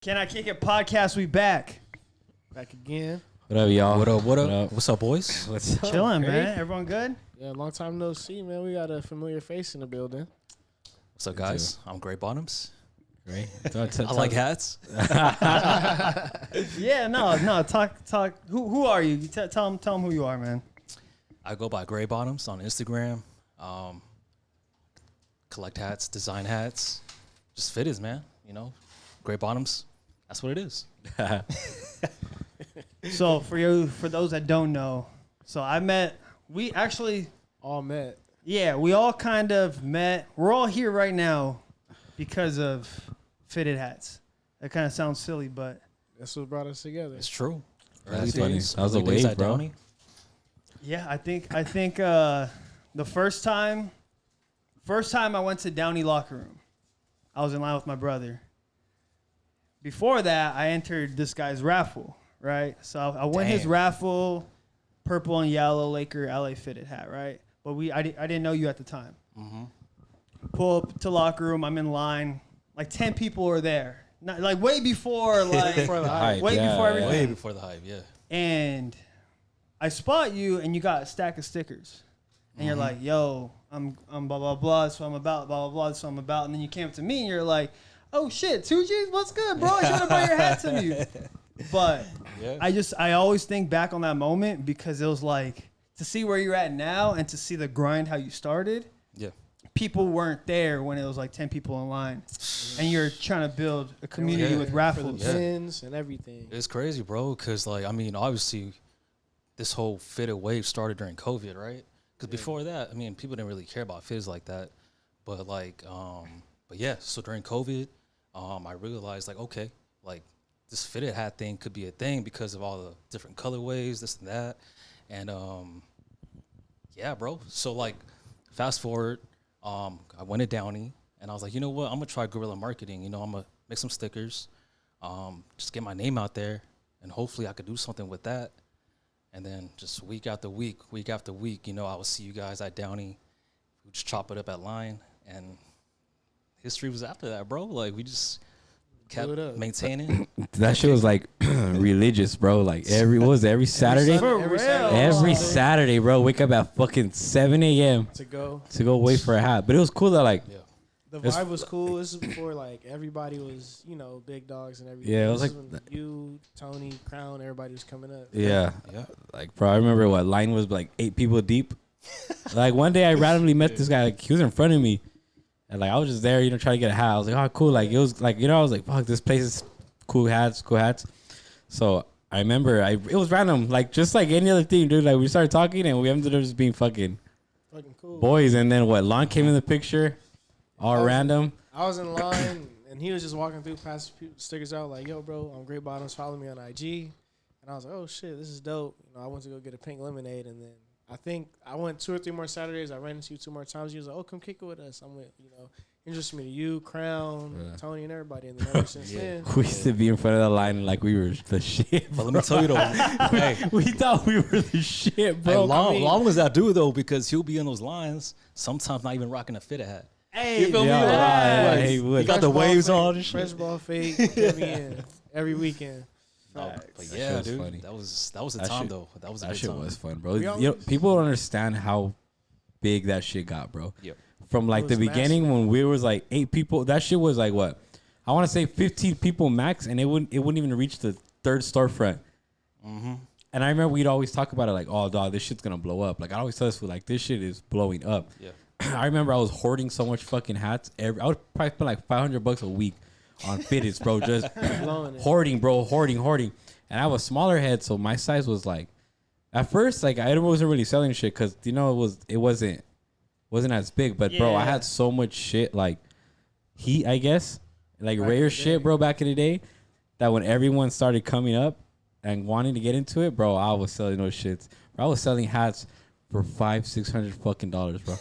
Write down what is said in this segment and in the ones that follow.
Can I Kick It podcast? We back. Back again. What up, y'all? What up? What up? What's up, boys? What's up? Chilling, Great. man. Everyone good? Yeah, long time no see, man. We got a familiar face in the building. What's up, guys? I'm Gray Bottoms. Great. I like hats. Yeah, no. Talk. Who are you? Tell them who you are, man. I go by Gray Bottoms on Instagram. Collect hats, design hats. Just fitteds, man. You know, Gray Bottoms. That's what it is. So for those that don't know, we actually All met. Yeah, we all kind of met. We're all here right now because of fitted hats. That kind of sounds silly, but That's what brought us together. It's true. That's funny. That was a early days wave, at bro. Downey. yeah, I think the first time I went to Downey locker room, I was in line with my brother. Before that, I entered this guy's raffle, right? So I won his Damn. raffle, purple and yellow Laker LA fitted hat, right? But I didn't know you at the time. Mm-hmm. Pull up to locker room, I'm in line. Like 10 people are there. Not, like way before Before the hype. way before everything. Way before the hype, yeah. And I spot you and you got a stack of stickers. And you're like, yo, I'm blah, blah, blah. So I'm about, blah, blah, blah. So I'm about. And then you came up to me and you're like, oh, shit, 2Gs? What's good, bro? I should have brought your hat to me. But Yeah. I always think back on that moment because it was like, to see where you're at now and to see the grind, how you started. Yeah. People weren't there when it was like 10 people in line. And you're trying to build a community Yeah. with For the raffles. Yeah. pins and everything. It's crazy, bro, because, like, I mean, obviously, this whole fitted wave started during COVID, right? Because before that, I mean, people didn't really care about fits like that. But, like, but yeah, so during COVID, I realized, like, okay, like, this fitted hat thing could be a thing because of all the different colorways, this and that. And, yeah, bro. So, like, fast forward, I went to Downey, and I was like, you know what? I'm going to try guerrilla marketing. You know, I'm going to make some stickers, just get my name out there, and hopefully I could do something with that. And then just week after week, you know, I would see you guys at Downey. We just chop it up at line, and history was after that, bro. Like, we just kept Blew it up. maintaining. That shit was like religious, bro. Like every Saturday. For Every real. Saturday. Every Saturday, bro. Wake up at fucking 7 a.m. To go. to go wait for a hat. But it was cool that like Yeah. The It's- vibe was cool. This is before like everybody was, you know, big dogs and everything. Yeah, it was This is like when you, Tony, Crown, everybody was coming up. yeah. Yeah. Like bro, I remember what line was like 8 people deep. Like one day I randomly met this guy, like he was in front of me. And like I was just there, you know, trying to get a hat. I was like, oh cool. Like it was like, you know, I was like, fuck, this place is cool hats. So I remember it was random, like just like any other thing, dude. Like we started talking and we ended up just being fucking Fucking cool. boys. And then what, Lon came in the picture, all random. I was in line and he was just walking through, passing stickers out like, yo, bro, I'm Great Bottoms. Follow me on IG. And I was like, oh, shit, this is dope. You know, I went to go get a pink lemonade. And then I think I went 2 or 3 more Saturdays. I ran into you 2 more times. He was like, oh, come kick it with us. I'm with, you know, introduced me to you, Crown, Yeah. Tony, and everybody. And then ever since then, We used to be in front of the line like we were the shit. But let me tell you, though, hey, We thought we were the shit, bro. hey, long was that dude, though, because he'll be in those lines, sometimes not even rocking a fitted hat. Hey, You feel me? Yeah, Like, yeah, like, he would. he got fresh the ball waves fake, on and fresh shit. ball fake, get me in every weekend. No, Facts. but That yeah, shit was dude, funny. that was a That time shit- though. That was a That good shit time. was fun, bro. We You know, always- people don't understand how big that shit got, bro. Yep. From like It the was beginning massive. when we was like 8 people, that shit was like what? I want to say 15 people max, and it wouldn't even reach the 3rd storefront. Mm-hmm. And I remember we'd always talk about it like, oh, dog, this shit's gonna blow up. Like I always tell us, like this shit is blowing up. Yeah. I remember I was hoarding so much fucking hats. I would probably spend like $500 a week on fitteds, bro. Just Blowing it. hoarding, bro, hoarding. And I have a smaller head, so my size was like, at first, like I wasn't really selling shit because you know it wasn't as big. But bro, I Yeah. had so much shit like heat, I guess, like Back in rare the shit, day. bro, back in the day. That when everyone started coming up and wanting to get into it, bro, I was selling those shits. Bro, I was selling hats for $500-600 fucking dollars, bro.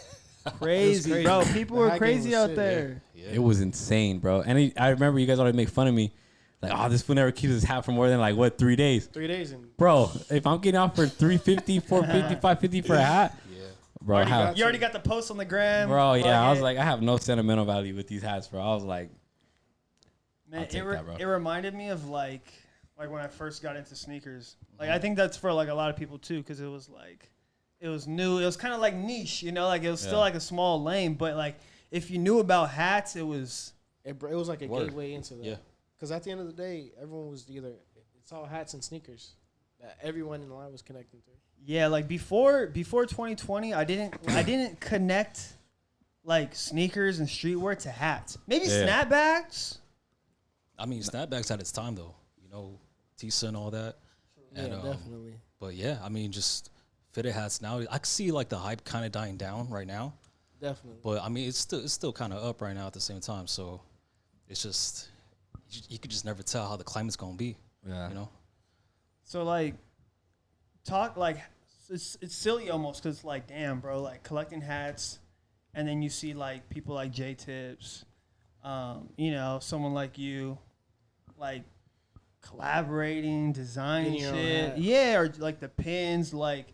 crazy, crazy. bro. People The were hat game crazy was out sick, there. Yeah. It was insane, bro. And I remember you guys always make fun of me. Like, oh, this fool never keeps his hat for more than like what 3 days, 3 days and bro. If I'm getting out for $350, $450, $550 for a hat, Yeah. bro, Already how, got You already got the post on the gram. bro, yeah. I was Fuck like, I have no sentimental value with these hats, bro. I was like, it. Man, I'll take that, bro. It reminded me of like when I first got into sneakers. Like I think that's for like a lot of people too, because it was new. It was kind of like niche, you know, like it was still like a small lane, but like if you knew about hats, it was like a gateway into that. Yeah. Because at the end of the day, everyone was it's all hats and sneakers that everyone in the line was connecting to. Yeah, like before 2020, I didn't connect like sneakers and streetwear to hats. Maybe snapbacks. I mean, snapbacks had its time though. You know, Tisa and all that. And, Yeah, definitely. But yeah, I mean, just fitted hats now. I can see like the hype kind of dying down right now. Definitely. But I mean, it's still kind of up right now at the same time. So it's just you could just never tell how the climate's gonna be. Yeah. You know. So like, talk like it's silly almost because like damn bro, like collecting hats, and then you see like people like J Tips, you know, someone like you, like collaborating, designing shit, yeah, or like the pins, like.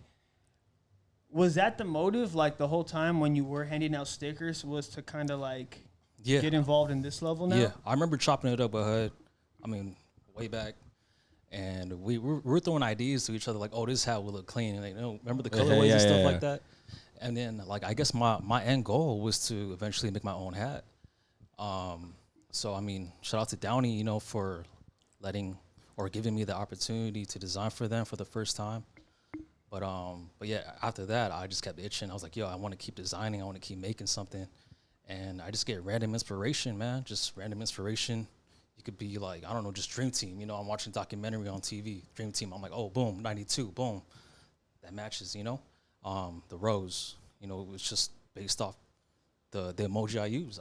Was that the motive, like the whole time when you were handing out stickers, was to kind of like get involved in this level now? Yeah, I remember chopping it up with HUD. I mean, way back, and we were throwing ideas to each other like, "Oh, this hat will look clean." And, like, you know, remember the colorways and stuff like that. And then, like, I guess my end goal was to eventually make my own hat. So I mean, shout out to Downey, you know, for letting or giving me the opportunity to design for them for the first time. But yeah, after that, I just kept itching. I was like, yo, I want to keep designing. I want to keep making something. And I just get random inspiration, man. Just random inspiration. You could be like, I don't know, just Dream Team. You know, I'm watching a documentary on TV, Dream Team. I'm like, oh, boom, 92, boom. That matches, you know. The rose, you know, it was just based off the emoji I use.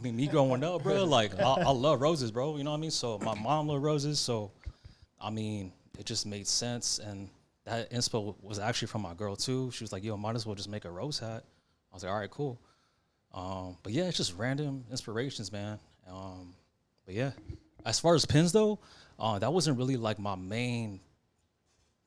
Me growing up, bro, like, I love roses, bro. You know what I mean? So my mom loved roses. So, I mean, it just made sense. And that inspo was actually from my girl too. She was like, yo, might as well just make a rose hat. I was like, all right, cool. But yeah, it's just random inspirations, man. But yeah, as far as pins though, that wasn't really like my main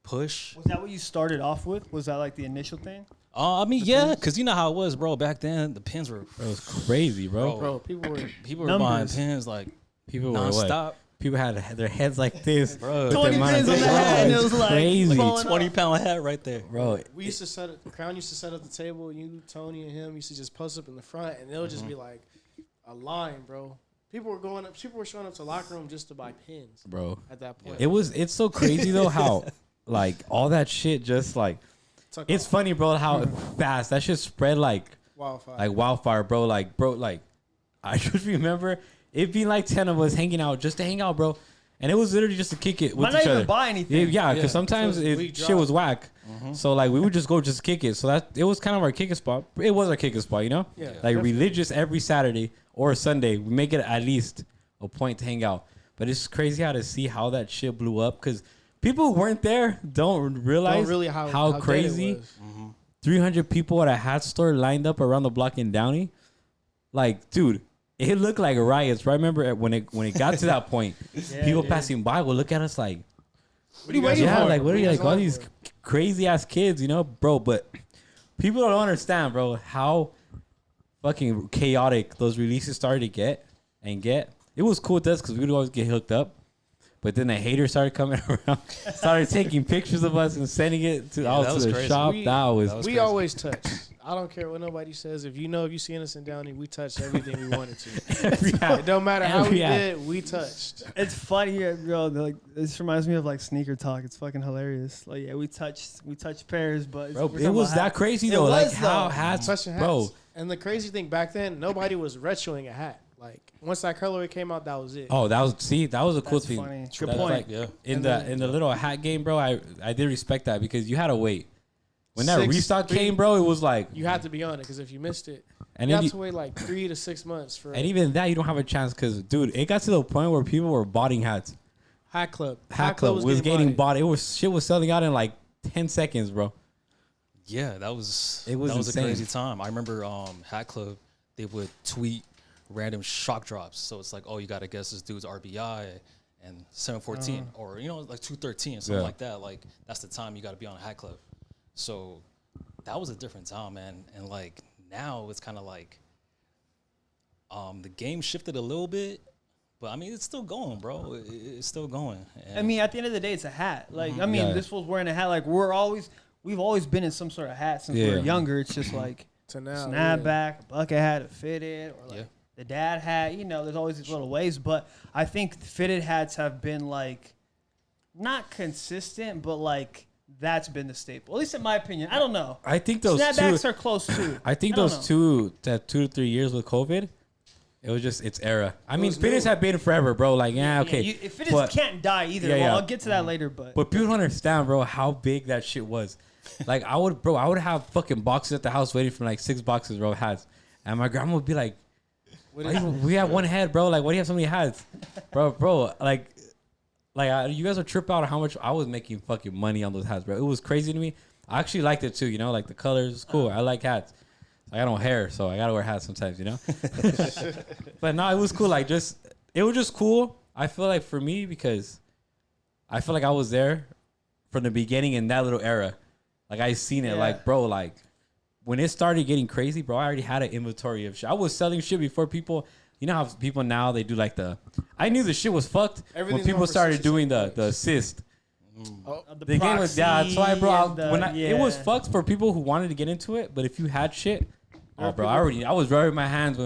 push. Was that what you started off with? Was that like the initial thing? I mean, yeah, because you know how it was, bro. Back then, the pins were... It was crazy, bro. Bro, people were buying pins like people nonstop. Were people had their heads like this. Bro, 20 pins on the head, and it was like crazy. 20-pound hat right there. Bro. We used to Crown used to set up the table, and you, Tony, and him used to just post up in the front, and it'll just be like a line, bro. People were showing up to locker room just to buy pins, bro. At that point, it's so crazy though how like all that shit just like it's funny, bro, how fast that shit spread like wildfire, bro. Like I just remember it being like 10 of us hanging out just to hang out, bro. And it was literally just to kick it with each other. Might not even buy anything. Yeah, because sometimes shit was whack. So like we would just go just kick it. So that it was kind of our kicking spot. It was our kicking spot, you know? Yeah. Like definitely. religious every Saturday or Sunday, we make it at least a point to hang out. But it's crazy how to see how that shit blew up because people who weren't there don't realize how crazy 300 people at a hat store lined up around the block in Downey. Like, dude, it looked like riots. Right? Remember when it got to that point, people passing by will look at us like, what are you waiting for? Yeah, like what are you like all these crazy ass kids, you know, bro? But people don't understand, bro, how fucking chaotic those releases started to get. It was cool with us because we would always get hooked up. But then the haters started coming around, started taking pictures of us and sending it to the shop. We always touch. I don't care what nobody says. If you seen us in Downey, we touched everything we wanted to. It don't matter how we did, we touched. It's funny, bro. Like this reminds me of like sneaker talk. It's fucking hilarious. Like we touched pairs, but bro, it was that crazy though. Like how hats, bro. And the crazy thing back then, nobody was retroing a hat. Like once that colorway came out, that was it. Oh, that was a cool thing. Funny. Good point. Like, in the little hat game, bro, I did respect that because you had to wait. When that restock came, bro, it was like you had to be on it because if you missed it, and you had to wait like 3 to 6 months for. And even that, you don't have a chance because, dude, it got to the point where people were botting hats. Hat Club was getting bought. Shit was selling out in like 10 seconds, bro. Yeah, that was a crazy time. I remember Hat Club, they would tweet random shock drops. So it's like, oh, you got to guess this dude's RBI and 714 or, like 213, something like that. Like, that's the time you got to be on Hat Club. So that was a different time, man. And, like, now it's kind of like the game shifted a little bit, But I mean, it's still going, bro. It's still going. And I mean, at the end of the day, it's a hat. Like, I mean, this fool's wearing a hat. Like, we've always been in some sort of hat since we were younger. It's just like to now, snapback, a bucket hat, a fitted, or like the dad hat. You know, there's always these little ways. But I think fitted hats have been like not consistent, but like that's been the staple. At least in my opinion. I don't know. I think those snapbacks are close too. I think those that 2 to 3 years with COVID, it was just its era. I mean, fitteds have been forever, bro. Like, okay. Fitteds can't die either. Well, I'll get to that later, but people don't understand, bro, how big that shit was. Like, I would have fucking boxes at the house waiting for like 6 boxes, bro, of hats. And my grandma would be like, we have one head, bro. Like, why do you have so many hats? Bro, like you guys would trip out on how much I was making fucking money on those hats, bro. It was crazy to me. I actually liked it too, you know, like the colors. It's cool. I like hats. I got no hair, so I gotta wear hats sometimes, you know. But no, it was cool. Like, it was just cool. I feel like for me, because I feel like I was there from the beginning in that little era. Like, I seen it. Like, bro, like when it started getting crazy, bro, I already had an inventory of shit. I was selling shit before people. You know how people now they do like I knew the shit was fucked when people started doing the assist. The game was that's why, bro. It was fucked for people who wanted to get into it, but if you had shit. Oh, bro, I was rubbing my hands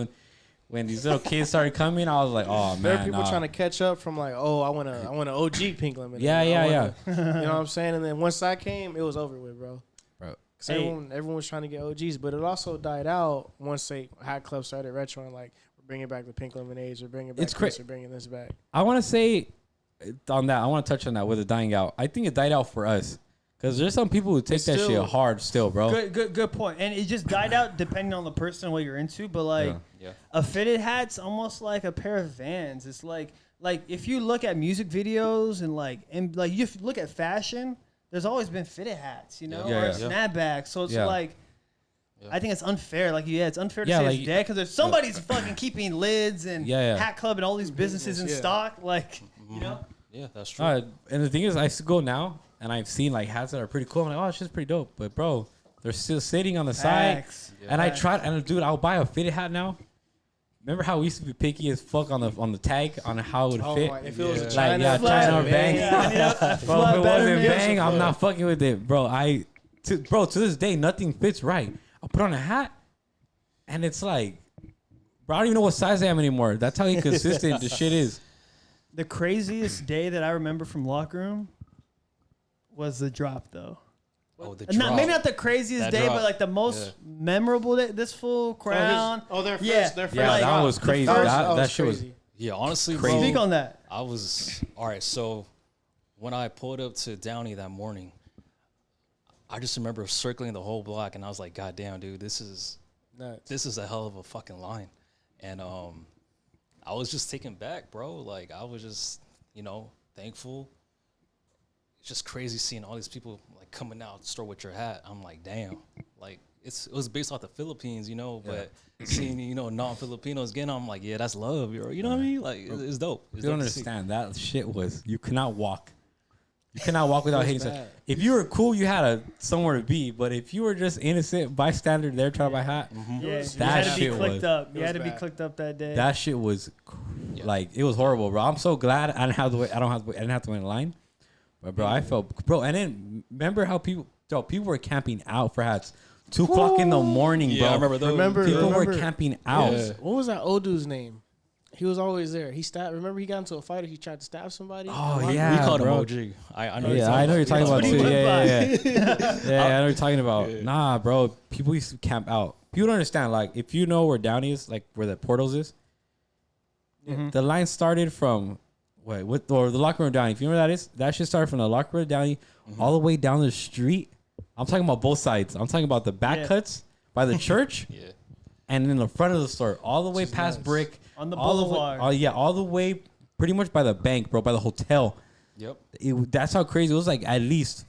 when these little kids started coming. I was like, oh, man. There are people trying to catch up from like, oh, I want an OG pink lemonade. Yeah. You know what I'm saying? And then once I came, it was over with, bro. Because everyone was trying to get OGs, but it also died out once Hat Club started retroing, like, we're bringing back the pink lemonades, we're bringing back this, we're bringing this back. I want to say on that, I want to touch on that with it dying out. I think it died out for us. Because there's some people who take that shit hard still, bro. Good point. And it just died out depending on the person and what you're into. But, like, a fitted hat's almost like a pair of Vans. It's like if you look at music videos and you look at fashion, there's always been fitted hats, you know, or snapbacks. So it's like, I think it's unfair. Like, it's unfair to say it's dead because if somebody's fucking keeping lids and Hat Club and all these businesses in stock, like, you know? Yeah, that's true. And the thing is, I used to go now. And I've seen like hats that are pretty cool. I'm like, oh, it's just pretty dope. But bro, they're still sitting on the side. Yeah. And I tried, and dude, I'll buy a fitted hat now. Remember how we used to be picky as fuck on the tag on how it would fit? If it was a China or Bang. Bro, if it wasn't Bang, I'm not fucking with it, bro. To this day, nothing fits right. I'll put on a hat, and it's like, bro, I don't even know what size I am anymore. That's how inconsistent the shit is. The craziest day that I remember from locker room was the drop, though. Oh, the drop. Maybe not the craziest day, but like the most memorable day. This full crown. Their first. Yeah, like, that was crazy. That shit was. Yeah, honestly, crazy. Speak on that. I was all right. So when I pulled up to Downey that morning, I just remember circling the whole block, and I was like, "God damn, dude, this is a hell of a fucking line." And I was just taken back, bro. Like, I was just, thankful. It's just crazy seeing all these people like coming out the store with your hat. I'm like, damn. Like, it was based off the Philippines, but seeing, non-Filipinos again, I'm like, yeah, that's love, bro. You know what I mean? Like, it's dope. You don't understand. That shit was, you cannot walk. You cannot walk without hating something. If you were cool, you had somewhere to be. But if you were just innocent bystander there trying to buy a hat, that shit was. You had to be clicked up that day. That shit was like, it was horrible, bro. I'm so glad I didn't have to wait. I didn't have to wait in line. But bro, I felt, bro. And then remember how people were camping out for hats. 2 o'clock in the morning, bro. I remember those. People were camping out. Yeah. What was that old dude's name? He was always there. He stabbed. Remember, he got into a fight. He tried to stab somebody. Oh yeah, we called him bro. OG. I know. Yeah, I know you're talking about too. Yeah. I know you're talking about. Nah, bro. People used to camp out. People don't understand. Like, if you know where Downey is, like where the portals is, the line started from or the locker room Downey. If you know where that is, that shit started from the locker room Downey all the way down the street. I'm talking about both sides. I'm talking about the back cuts by the church. And in the front of the store, all the way past Brick. On the boulevard. All the way pretty much by the bank, bro, by the hotel. Yep. That's how crazy it was. Like, at least,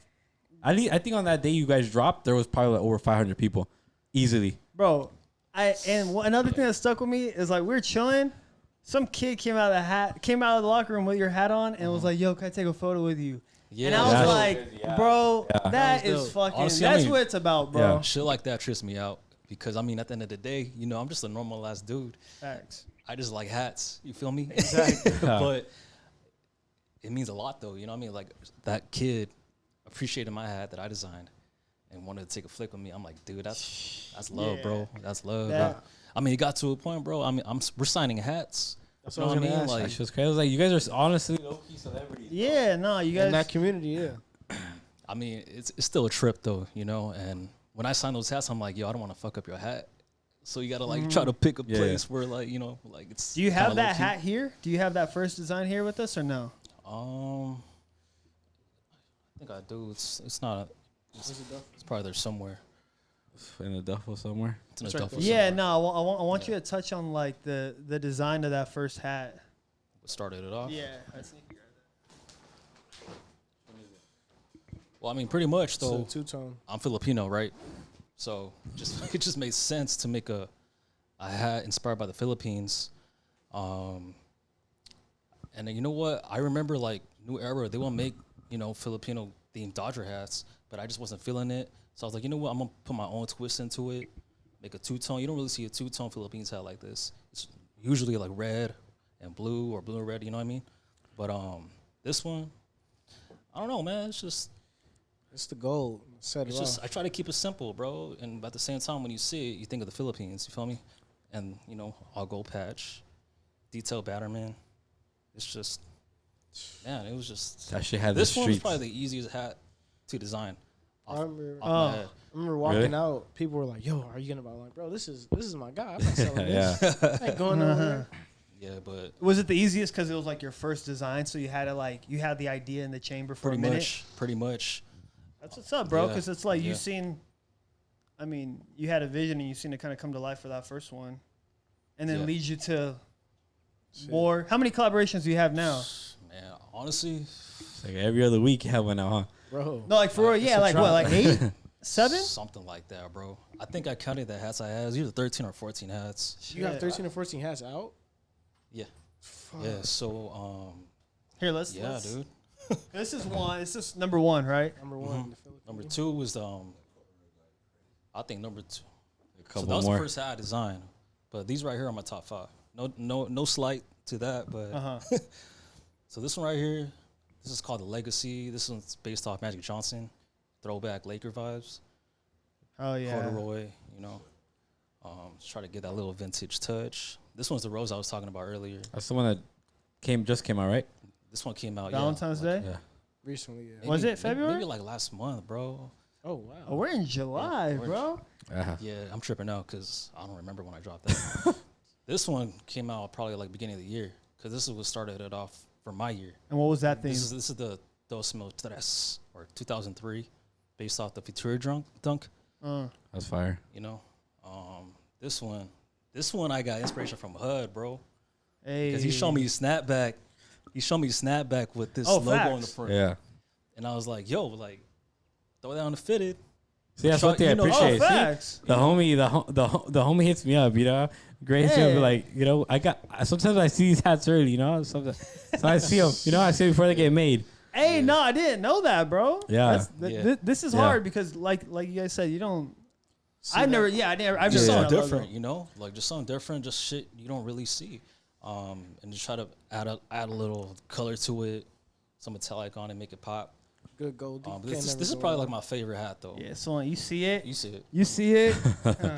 I think on that day you guys dropped, there was probably like over 500 people. Easily. Bro, another thing that stuck with me is like we were chilling. Some kid came out of the locker room with your hat on and was like, yo, can I take a photo with you? Yeah. And I was like, bro, that is fucking, honestly, that's what it's about, bro. Shit like that trips me out. Because, I mean, at the end of the day, I'm just a normal ass dude. Thanks. I just like hats. You feel me? Exactly. But it means a lot, though. You know what I mean? Like, that kid appreciated my hat that I designed and wanted to take a flick with me. I'm like, dude, that's love, bro. That's love, bro. I mean, it got to a point, bro. I mean, we're signing hats. That's You know what what I mean? ask. Like, That's just crazy. I was like, you guys are honestly low-key celebrities. Yeah, no, you guys. In that community, yeah. I mean, it's still a trip, though, you know? And when I sign those hats, I'm like, yo, I don't want to fuck up your hat. So you got to, like, try to pick a place where, like, you know, like, it's. Do you have that low-key. hat here? Do you have that first design here with us or no? I think I do. It's not. It's probably there somewhere. In a duffel somewhere. It's in a It's right duffel there. Yeah, somewhere. no, I want you to touch on like the design of that first hat. What started it off? Yeah, I see. Well, I mean, pretty much, though. So two-tone. I'm Filipino, right? So it just made sense to make a hat inspired by the Philippines. And then, you know what? I remember, like, New Era, they will make, you know, Filipino-themed Dodger hats, but I just wasn't feeling it. So I was like, you know what? I'm going to put my own twist into it, make a two-tone. You don't really see a two-tone Philippines hat like this. It's usually, like, red and blue or blue and red, you know what I mean? But this one, I don't know, man. It's just... It's the gold. Set it It's off. just I try to keep it simple, bro. And at the same time, when you see it, you think of the Philippines. You feel me? And you know, all gold patch, detail Batterman. It's just, man, it was just. That shit had This the one was streets. probably the easiest hat to design. I remember, Off my head. I remember walking Really? out. People were like, "Yo, are you gonna buy?" I'm like, bro, this is my guy. I'm not selling Yeah. this. I ain't going nowhere. Yeah, but Was it the easiest because it was like your first design, so you had to like you had the idea in the chamber for pretty a minute? much, pretty much. That's what's up, bro. Yeah, Because it's like yeah. you seen. I mean, you had a vision and you seen it kind of come to life for that first one, and then Yeah. leads you to more. How many collaborations do you have now? Man, honestly, It's like every other week you have one now, huh? Bro. No, like for real, yeah, like what, like 8, 7? something like that, bro. I think I counted the hats I had. It was either 13 or 14 hats. You got 13 or 14 hats out? Yeah, Fuck. yeah. So, Here, let's. yeah, let's- dude. This is one. This is number 1, right? Number one. The Philippines. Number 2 was I think number 2. A So couple that was more. the first hat I designed. But these right here are my top 5. No slight to that, but Uh huh. so this one right here, this is called the Legacy. This one's based off Magic Johnson, throwback Laker vibes, Oh yeah. corduroy. You know, try to get that little vintage touch. This one's the rose I was talking about earlier. That's the one that just came out, right? This one came out Valentine's Day. Yeah. Recently, yeah. Was it February? Maybe like last month, bro. Oh, wow. Oh, we're in July, we're in- bro. Uh-huh. Yeah, I'm tripping out because I don't remember when I dropped that. This one came out probably like beginning of the year because this is what started it off for my year. And what was that thing? This is the Dos Mil Tres or 2003, based off the Futura dunk. That's fire. You know, this one I got inspiration from HUD, bro, Hey. because he showed me snapback. He showed me snapback with this Oh, logo on the facts. front, Yeah. and I was like, yo, like throw that on the fitted. See, that's Try- one thing I you know- appreciate. Oh, See, facts. the homie hits me up, you know. Great hits me up, Yeah. like, you know, sometimes I see these hats early, you know. Sometimes, so I see them, you know, I see them before they get made. Hey, no, I didn't know that, bro. Yeah. This is Yeah. hard because, like you guys said, you don't. See I've that? never. Yeah, I've never Just seen something that logo. different, you know, like just something different, just shit you don't really see, and just try to add a little color to it, some metallic on it, make it pop. Good gold. But this is probably like my favorite hat though. Yeah, so you see it. You see it. You see it.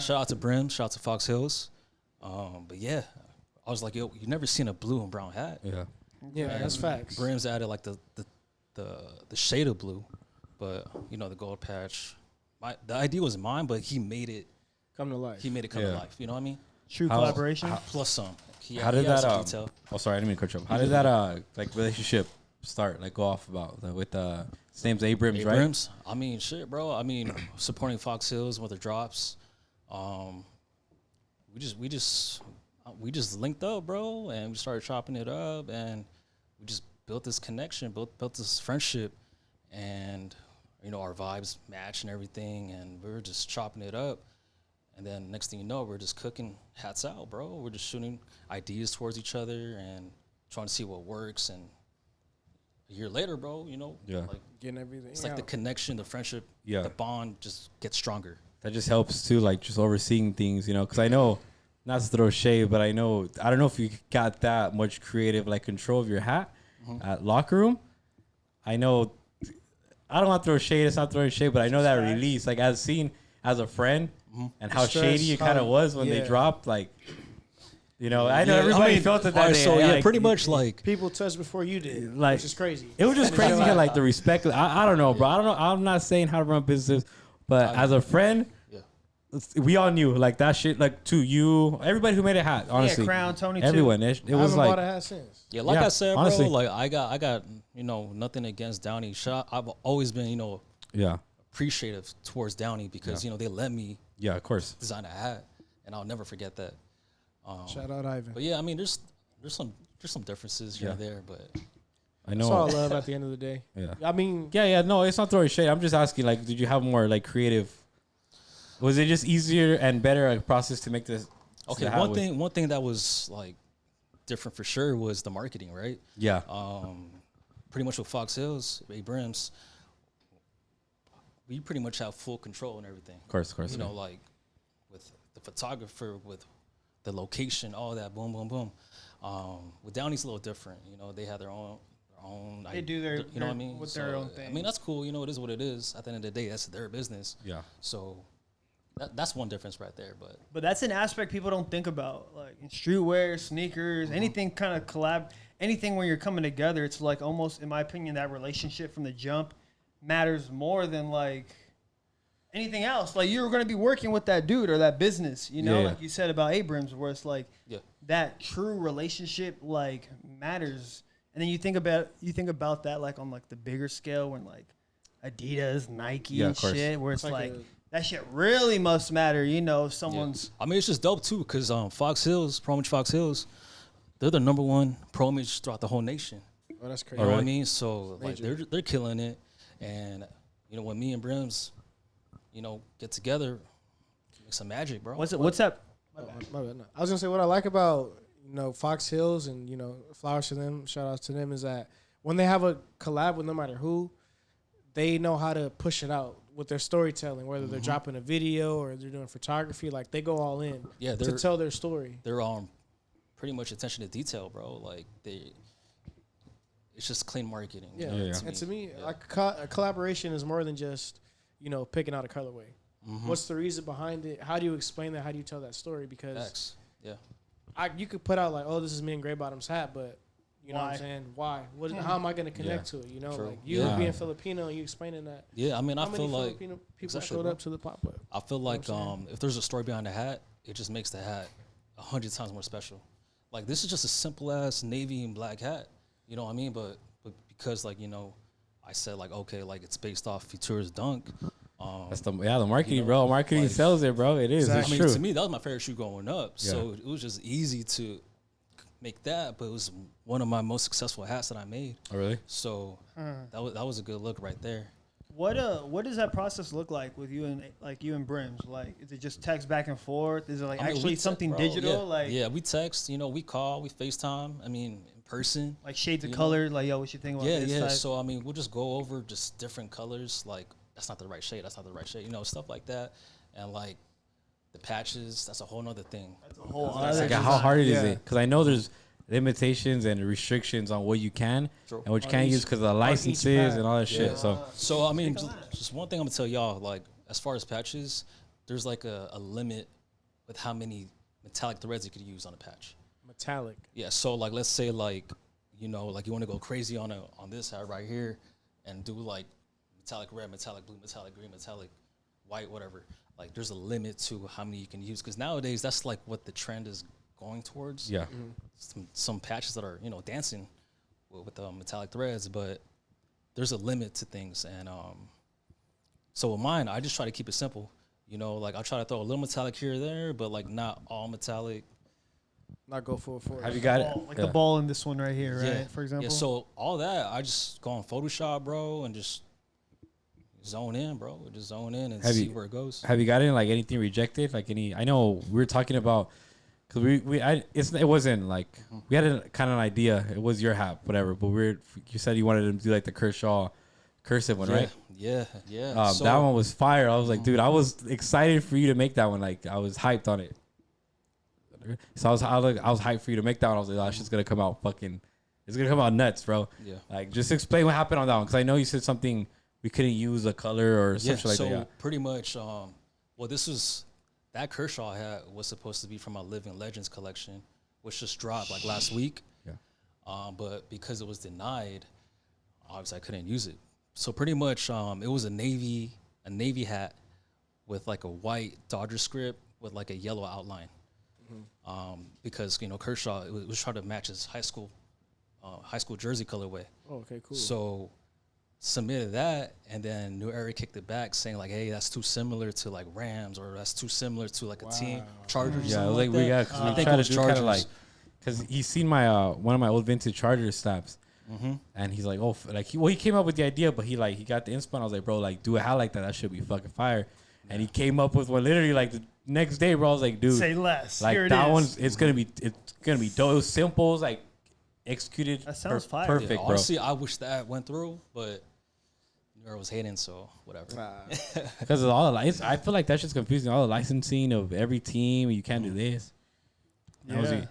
Shout out to Brim. Shout out to Fox Hills. But yeah, I was like, yo, you never seen a blue and brown hat. Yeah. Yeah, that's facts. Brim's added like the shade of blue, but you know the gold patch. The idea was mine, but he made it. Come to life. He made it come to Yeah. life. You know what I mean? True How- collaboration. Plus some. How did he added that? some detail. Oh, sorry, I didn't mean to cut you off. How did that like relationship start? Like go off about with his name's Abrams, right? Abrams. I mean, shit, bro. I mean, supporting Fox Hills with the drops. We just linked up, bro, and we started chopping it up, and we just built this connection, built this friendship, and you know our vibes match and everything, and we were just chopping it up, and then next thing you know, we're just cooking hats out, bro. We're just shooting ideas towards each other and trying to see what works, and a year later, bro, you know, Yeah. like Getting everything. it's like the out. connection, the friendship, Yeah. the bond just gets stronger. That just helps too, like just overseeing things, you know. Because I know not to throw shade, but I don't know if you got that much creative like control of your hat at locker room. I know, I don't want to throw shade. It's not throwing shade, but I know that release, like as seen as a friend, and how shady it kind of was when they dropped, like. You know, I know everybody felt it that day. So like, pretty much like people touched before you did, like, which is crazy. It was just crazy, like the respect. I don't know, bro. I don't know. I'm not saying how to run business, but as a friend, we all knew like that shit. Like to you, everybody who made a hat, honestly, Crown, Tony, everyone. too. It was like bought a hat since. Yeah, like I said, honestly. bro. Like I got nothing against Downey. I've always been appreciative towards Downey because they let me of course design a hat, and I'll never forget that. Shout out Ivan. But yeah, I mean, there's some differences here and there, but I know it's all love at the end of the day. Yeah, I mean, no, it's not throwing shade. I'm just asking, like, did you have more like creative? Was it just easier and better like process to make this? Okay, one thing that was like different for sure was the marketing, right? Yeah. Pretty much with Fox Hills, Abrams, we pretty much have full control and everything. Of course. You know, like with the photographer, with the location, all that, boom, boom, boom. With Downey's a little different. You know, they have their own. They do their, you know what I mean? with their own thing. I mean, that's cool. You know, it is what it is. At the end of the day, that's their business. Yeah. So that's one difference right there. But that's an aspect people don't think about, like in streetwear, sneakers, anything kind of collab, anything where you're coming together. It's like almost, in my opinion, that relationship from the jump matters more than like anything else. Like you're going to be working with that dude or that business, like you said about Abrams, where it's like that true relationship like matters. And then you think about that like on like the bigger scale when like Adidas, Nike and shit, where it's like that shit really must matter, if someone's. I mean, it's just dope too, because Fox Hills, Pro Image Fox Hills, they're the number one pro image throughout the whole nation. Oh, that's crazy. You know what I mean? So like they're killing it, and when me and Brims, get together, make some magic, bro. What's that? My bad, no. I was gonna say what I like about Fox Hills and flowers to them, shout outs to them, is that when they have a collab with no matter who, they know how to push it out with their storytelling, whether they're dropping a video or they're doing photography. Like they go all in to tell their story. They're pretty much attention to detail, bro. Like it's just clean marketing. Yeah, and to me, like a collaboration is more than just picking out a colorway. What's the reason behind it? How do you explain that? How do you tell that story? Because you could put out like, oh, this is me and Gray Bottom's hat, but you know what I'm saying? Why? How am I going to connect to it? Like you being Filipino, you explaining that. Yeah, I mean, I feel like Filipino people showed up to the pop-up. I feel like if there's a story behind the hat, it just makes the hat 100 times more special. Like this is just a simple ass navy and black hat. You know what I mean? But because like I said like okay, like it's based off Future's Dunk. That's the marketing, bro. Marketing sells it, bro. It is. Exactly. It's true. To me, that was my favorite shoe growing up. Yeah. So it was just easy to make that, but it was one of my most successful hats that I made. Oh, really? So that was a good look right there. What does that process look like with you and Brims? Like, is it just text back and forth? Is it like actually something digital? We text. We call. We FaceTime. I mean, in person. Like shades of color. Like, yo, what you think about this? Yeah. So I mean, we'll just go over just different colors. Like, that's not the right shade. That's not the right shade. Stuff like that. And like the patches, that's a whole nother thing. That's a whole other thing. How hard is it? Because I know there's limitations and restrictions on what you can and what you can't use because of the licenses and all that shit. So I mean, just one thing I'm gonna tell y'all, like as far as patches, there's like a limit with how many metallic threads you could use on a patch. Metallic. Yeah. So like, let's say like you want to go crazy on this hat right here, and do like metallic red, metallic blue, metallic green, metallic white, whatever. Like, there's a limit to how many you can use because nowadays that's like what the trend is going towards. Yeah. Some patches that are dancing with metallic threads, but there's a limit to things. And so with mine, I just try to keep it simple. Like I'll try to throw a little metallic here or there, but like not all metallic. Not go full force. Have you got it? Like the ball in this one right here, right? Yeah. For example. Yeah. So all that, I just go on Photoshop, bro, and just zone in, bro. Just zone in and see where it goes. Have you gotten like anything rejected? Like I know we were talking about because it wasn't like we had a kind of an idea. It was your hat, whatever. But you said you wanted to do like the Kershaw cursive one, right? Yeah. That one was fire. I was like, dude, I was excited for you to make that one. Like I was hyped on it. So I was hyped for you to make that one. I was like, oh, that shit's gonna come out fucking. It's gonna come out nuts, bro. Yeah. Like, just explain what happened on that one, because I know you said something we couldn't use a color or something like that. So Yeah. pretty much, well, this was that Kershaw hat was supposed to be from my Living Legends collection, which just dropped like last week. Yeah. But because it was denied, obviously I couldn't use it. So pretty much, it was a navy hat with like a white Dodger script with like a yellow outline. Because Kershaw it was trying to match his high school jersey colorway. Oh, okay, cool. So submitted that, and then New Era kicked it back, saying like, "Hey, that's too similar to like Rams, or that's too similar to like a team Chargers." Yeah, or like that. we got. Cause we I think tried it was to do kind of Chargers. like, because he's seen my one of my old vintage Chargers snaps, and he's like, oh, like he came up with the idea, but he got the inspo. I was like, bro, like do a hat like that. That should be fucking fire. And he came up with one literally like the next day, bro. I was like, dude, Say less. like Here it that is. one's it's gonna be dope. It was simple, it was like executed. That sounds fire. Perfect, Yeah, bro. honestly, I wish that went through, but New Era was hating, so whatever. Because of all the I feel like that's just confusing. All the licensing of every team, you can't do this. Yeah.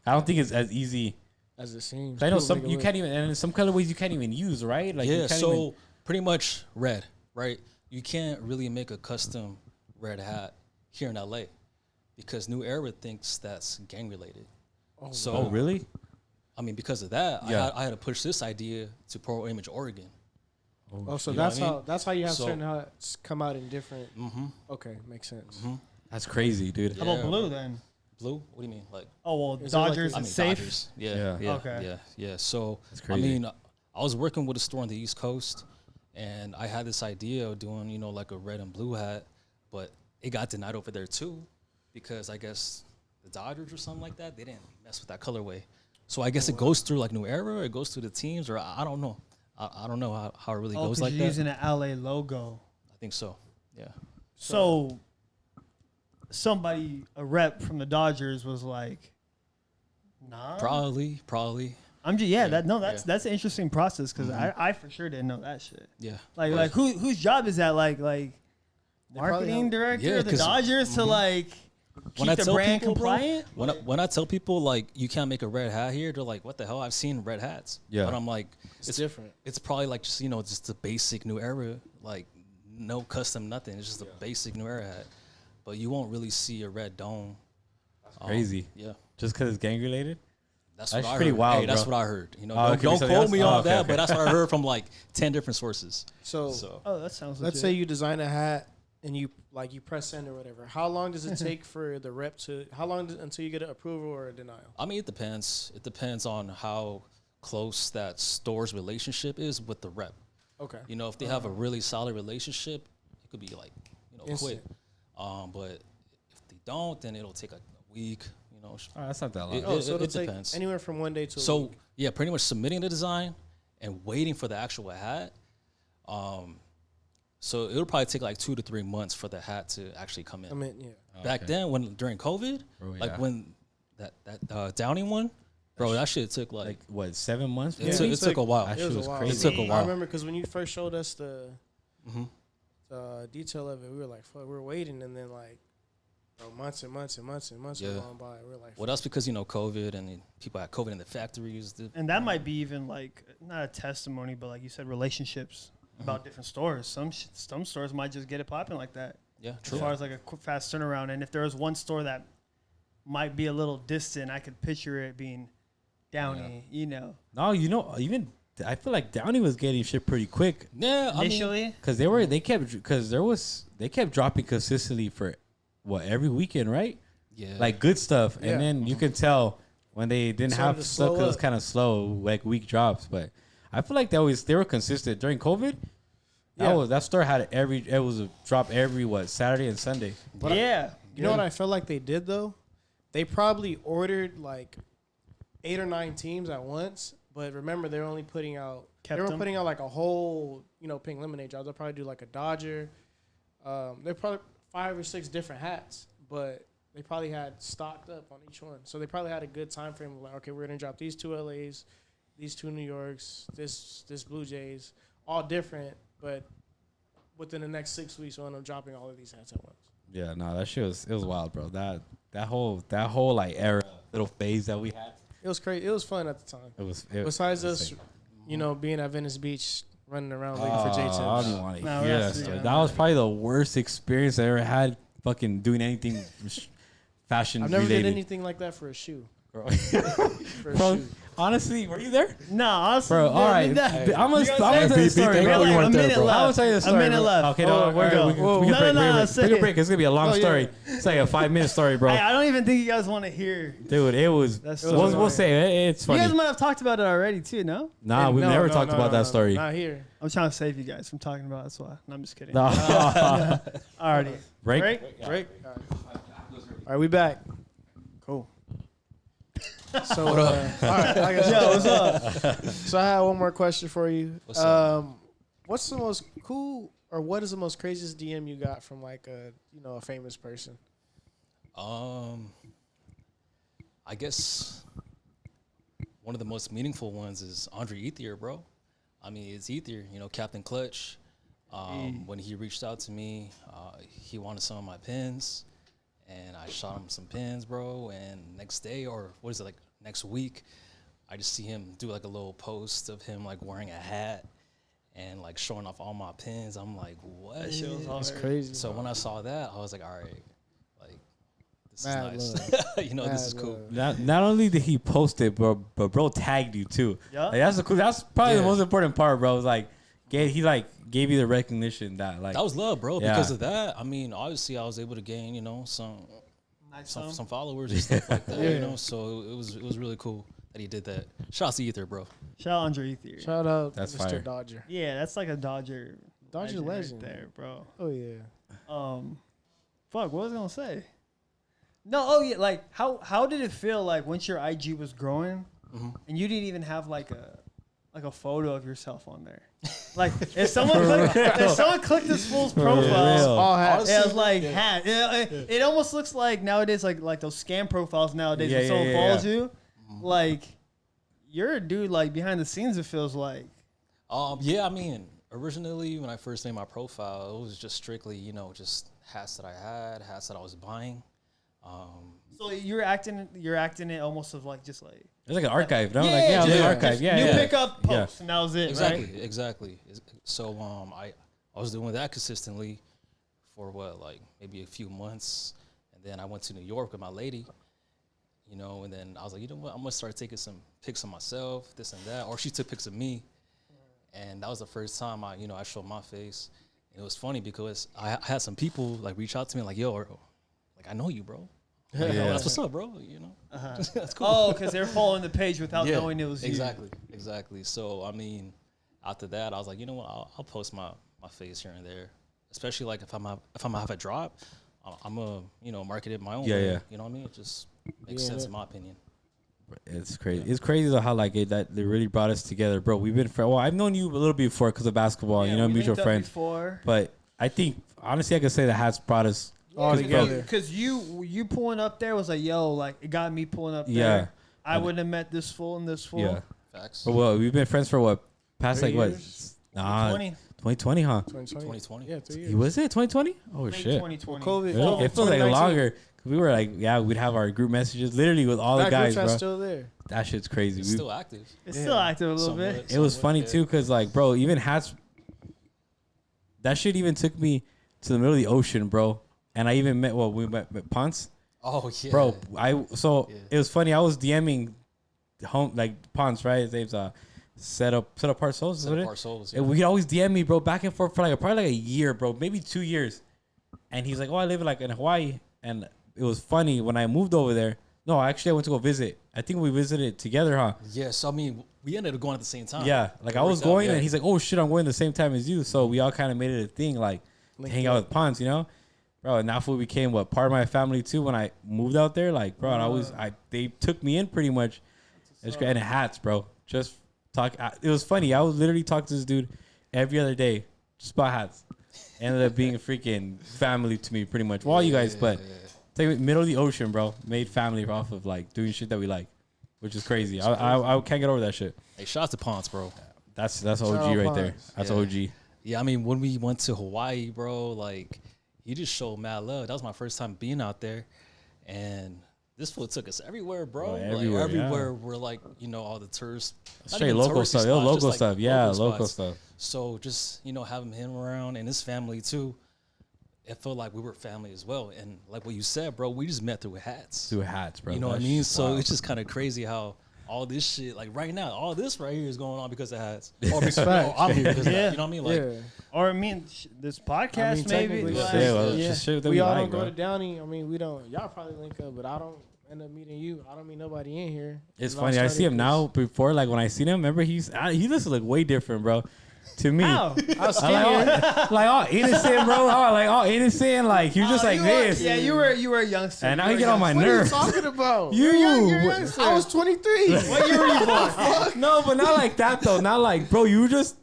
I don't think it's as easy. As it seems. I know People some make it you look- can't even, and in some colorways you can't even use, right? Like you Yeah, can't so even, pretty much red, right? You can't really make a custom red hat here in LA because New Era thinks that's gang related. So oh really? I mean, because of that, Yeah. I had to push this idea to Pro Image Oregon. Oh, so You know that's what I how mean? that's how you have So- certain hats come out in different. Okay, makes sense. That's crazy, dude. How about Yeah, blue bro. then? Blue? What do you mean? Like, Oh well, Is it like Dodgers a- I is mean, safe. Dodgers. Yeah. Yeah. Okay. Yeah. So, That's I crazy. mean, I was working with a store on the East Coast, and I had this idea of doing, like a red and blue hat, but it got denied over there too, because I guess the Dodgers or something like that, they didn't mess with that colorway. So I guess it goes through like New Era, or it goes through the teams, or I don't know. I don't know how it really Oh, goes because like you're that. using an LA logo. I think so. Yeah. So somebody, a rep from the Dodgers, was like, "Nah." Probably. I'm just that's an interesting process because Mm-hmm. I for sure didn't know that shit. Yeah. Like whose job is that? Like probably marketing have- director Yeah, of the 'cause- Dodgers to like keep I the tell brand people, bro, compliant. when I tell people like you can't make a red hat here, they're like, "What the hell? I've seen red hats." Yeah. But I'm like, It's different. It's probably like just just the basic New Era, like no custom nothing. It's just a basic New Era hat, but you won't really see a red dome. Crazy. Yeah, Just because it's gang related. that's That's what I pretty heard. wild, Hey, that's bro. what I heard. Oh, it Don't, could be don't something quote else? me Oh, on okay, that, okay. but that's what I heard from like 10 different sources. So, So Oh, that sounds. let's legit. say you design a hat and you press send or whatever. How long does it take for the rep to? How long until you get an approval or a denial? I mean, it depends. It depends on how close that store's relationship is with the rep. Okay. If they have a really solid relationship, it could be like, quick. Instant. But if they don't, then it'll take a week. Oh, that's not that long. It- Oh, so it'll it take depends. anywhere from 1 day to a So week. yeah, pretty much submitting the design and waiting for the actual hat. So it'll probably take like 2 to 3 months for the hat to actually come in. I mean, yeah. Back then, during COVID, Bro, like yeah. when that Downing one, bro, that shit took like Like what, 7 months? it, Yeah, took, it it took a while. That It shit was was a while. crazy. It took a I while. remember because when you first showed us the Mhm. detail of it, we were like, "Fuck," we were waiting, and then like, bro, months and months and months and months Yeah. have gone by. We were like, Well, that's because COVID and then people had COVID in the factories. And that might be even like not a testimony, but like you said, relationships about different stores. Some stores might just get it popping like that. Yeah, As true. far as like a quick, fast turnaround. And if there was one store that might be a little distant, I could picture it being Downey. No, even I feel like Downey was getting shit pretty quick Yeah, I mean, Initially, because they kept dropping consistently for what, every weekend, right? yeah, Like good stuff, Yeah. and then you can tell when they didn't Started have to stuff slow because it's up. kind of slow, like week drops. But I feel like they were consistent during COVID. Yeah. That store had it was a drop every Saturday and Sunday. yeah. You know what I felt like they did though? They probably ordered like 8 or 9 teams at once, but remember they're only putting out putting out like a whole pink lemonade job. They'll probably do like a Dodger. They're probably 5 or 6 different hats, but they probably had stocked up on each one. So they probably had a good time frame of like, okay, we're gonna drop these 2 LAs, these 2 New Yorks, this Blue Jays, all different, but within the next 6 weeks we'll end up dropping all of these hats at once. Yeah, no, that shit was wild, bro. That whole like era, little phase that we had. It was crazy. It was fun at the time. Besides us, being at Venice Beach, running around looking for J-Tips. I don't even want to No, hear that's- that story. yeah. That was probably the worst experience I ever had. Fucking doing anything fashion I've never related. did anything like that for a shoe. Bro. For a Bro, shoe. honestly, were you there? No, honestly, Bro, all right. I'm gonna tell you the story. We got bro. like You a weren't there, minute bro. left. I'm gonna tell you the story. A minute bro. left. Okay, no, Oh, we're good. We whoa. can No, break. say Take a it. break. It's gonna be a long Oh, yeah. story. It's like a 5-minute story, bro. I don't even think you guys want to hear. Dude, it was. That's We'll so say it's You funny. guys might have talked about it already too. No, Nah, Hey, we've no, never no, talked no, about no, that no, story. Not here. I'm trying to save you guys from talking about it. That's why. No, I'm just kidding. No. Alrighty. Break. Break. All right, we back. Cool. So, all right, I guess. Yo, what's up? So I have one more question for you. What's up? What's the most cool, or what is the most craziest DM you got from like a famous person? I guess one of the most meaningful ones is Andre Ethier, bro. I mean, it's Ethier, Captain Clutch. When he reached out to me, he wanted some of my pins, and I shot him some pins, bro. And next day, or what is it, like next week, I just see him do like a little post of him like wearing a hat and like showing off all my pins. I'm like, what? That shit was That's hard. crazy. So when I saw that, I was like, all right, like this Mad is nice. love. This is cool. Not only did he post it, but bro tagged you too. Yeah. Like, that's probably the Yeah. most important part, bro. It was like he gave you the recognition that like That was love, bro. Yeah. Because of that, I mean, obviously, I was able to gain, some Nice some followers and stuff like that. Yeah. So it was really cool that he did that. Shout out to Ether, bro. Shout out Andre Ethier. Shout out That's Mr. fire. Dodger. Yeah, that's like a Dodger Legend. right there, bro. Oh yeah. Fuck, what was I gonna say? No, oh yeah, like how did it feel like once your IG was growing and you didn't even have like a photo of yourself on there? Like if someone clicked this fool's real. profile, All hats. it was like hat. It almost looks like nowadays like those scam profiles nowadays when someone follows you, like you're a dude like behind the scenes. It feels like. Yeah, I mean, originally when I first made my profile, it was just strictly, just hats that I had, hats that I was buying. So you're acting it almost of like just like. it's like an archive, no? Yeah, Like it was just an archive. Yeah, new yeah. pickup post, and that was it, Exactly, right? exactly. So I was doing that consistently for like maybe a few months, and then I went to New York with my lady, and then I was like, you know what, I'm gonna start taking some pics of myself, this and that, or she took pics of me, and that was the first time I showed my face. And it was funny because I had some people like reach out to me like, yo, like I know you, bro. Like, Yeah. "Oh, that's what's up, bro. That's cool. Oh, because they're following the page without knowing it was you. Exactly. So I mean, after that, I was like, you know what? I'll post my face here and there, especially like if I'm gonna have a drop, I'm gonna market it my own way. Yeah. You know what I mean? It just makes sense in my opinion. It's crazy. It's crazy though how like that they really brought us together, bro. We've been well, I've known you a little bit before because of basketball, Yeah, we mutual linked up friends. before. But I think honestly, I could say the hats brought us All together. Because you pulling up there was like, yo, like it got me pulling up Yeah. there. I wouldn't have met this fool and this fool. Yeah. Facts. But well, we've been friends for what? Past 3 like what? years? Nah, 20. 2020, huh? 2020. Yeah, 3 He years. was it 2020? Oh Late shit. 2020. COVID. Really? COVID, It feels like 2019. longer. 'Cause we were like, we'd have our group messages literally with all the That guys, group chat's bro. still there. That shit's crazy. It's still active. It's Yeah. still active a little bit. Somewhat. It was funny yeah. too, cause like, bro, even hats. That shit even took me to the middle of the ocean, bro. And I even we met Ponce, Oh yeah, bro. It was funny. I was DMing home like Ponce, right? His name's set apart souls. Set apart souls. And we'd always DM me, bro, back and forth for like probably like a year, bro, maybe 2 years. And he's like, oh, I live like in Hawaii, and it was funny when I moved over there. No, actually, I went to go visit. I think we visited together, huh? Yes, I mean we ended up going at the same time. Yeah, like It I was worked out, going, yeah. and he's like, "Oh shit, I'm going the same time as you." So we all kind of made it a thing, like to hang out with Ponce, bro. And that fool became part of my family too when I moved out there. Like, bro, and they took me in pretty much. It's great, and hats, bro. Just talk. It was funny. I was literally talking to this dude every other day, just about hats. Ended up being a freaking family to me, pretty much. Well, all you guys, but take it middle of the ocean, bro. Made family off of like doing shit that we like, which is crazy. I can't get over that shit. Hey, shout out to Ponce, bro. That's Shout OG out right there. Ponce. That's Yeah. OG. Yeah, I mean when we went to Hawaii, bro, like he just showed mad love. That was my first time being out there, and this fool took us everywhere, bro. Everywhere. We're like, you know, all the tourists, straight local stuff. Yo, local stuff. Yeah, local stuff. So just, you know, having him around and his family too, it felt like we were family as well. And like what you said, bro, we just met through hats. Through hats, bro. You know what I mean? So it's just kind of crazy how all this shit, like right now, all this right here is going on because of hats. Or because I'm here because of that. You know what I mean? Like, or I mean, this podcast maybe. We all don't go to Downey. I mean, we don't. Y'all probably link up, but I don't end up meeting you. I don't meet nobody in here. It's funny. I see him now. Before, like when I seen him, remember he used to look way different, bro. To me, how? like all innocent, bro. All innocent. Like he was just like this. Yeah, you were a youngster. And now he get on my nerves. What are you talking about? I was 23. What year were you born? No, but not like that though. Not like, bro. You just.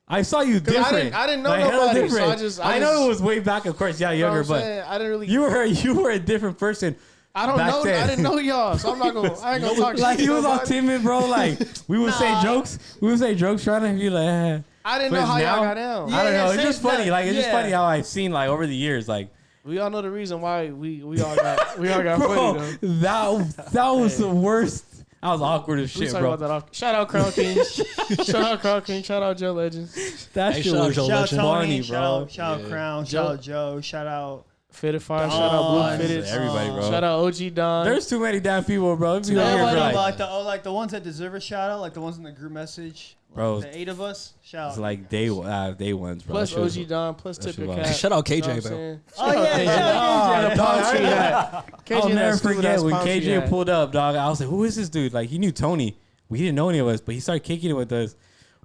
I saw you different. I didn't know like, nobody. So I know it was way back, of course. Yeah, younger, but I didn't really. You were a different person. I don't know. Then. I didn't know y'all, so I ain't gonna talk shit. Like he was all timid, bro. Like we would say jokes. We would say jokes trying to be like. I didn't know how y'all got down. I don't know. It's just funny. Like it's just funny how I've seen like over the years. Like we all know the reason why we all got bro, funny though. That was the worst. That was awkward as shit, bro. Shout out Crown King. Shout out Joe Legends. That shit was funny, bro. Shout out Crown. Shout out Joe. Shout out Fitted Fire. Shout out Blue Fitted. Everybody, bro. Shout out OG Don. There's too many damn people, bro. Like the ones that deserve a shout out, like the ones in the group message. Bro, the 8 of us. Shout it's like day ones, bro. Plus OG Don, plus Tip Your Cat. Shout out KJ, bro. Oh yeah, the palm tree hat. I'll never forget when KJ pulled up, dog. I was like, who is this dude? Like he knew Tony. We didn't know any of us, but he started kicking it with us.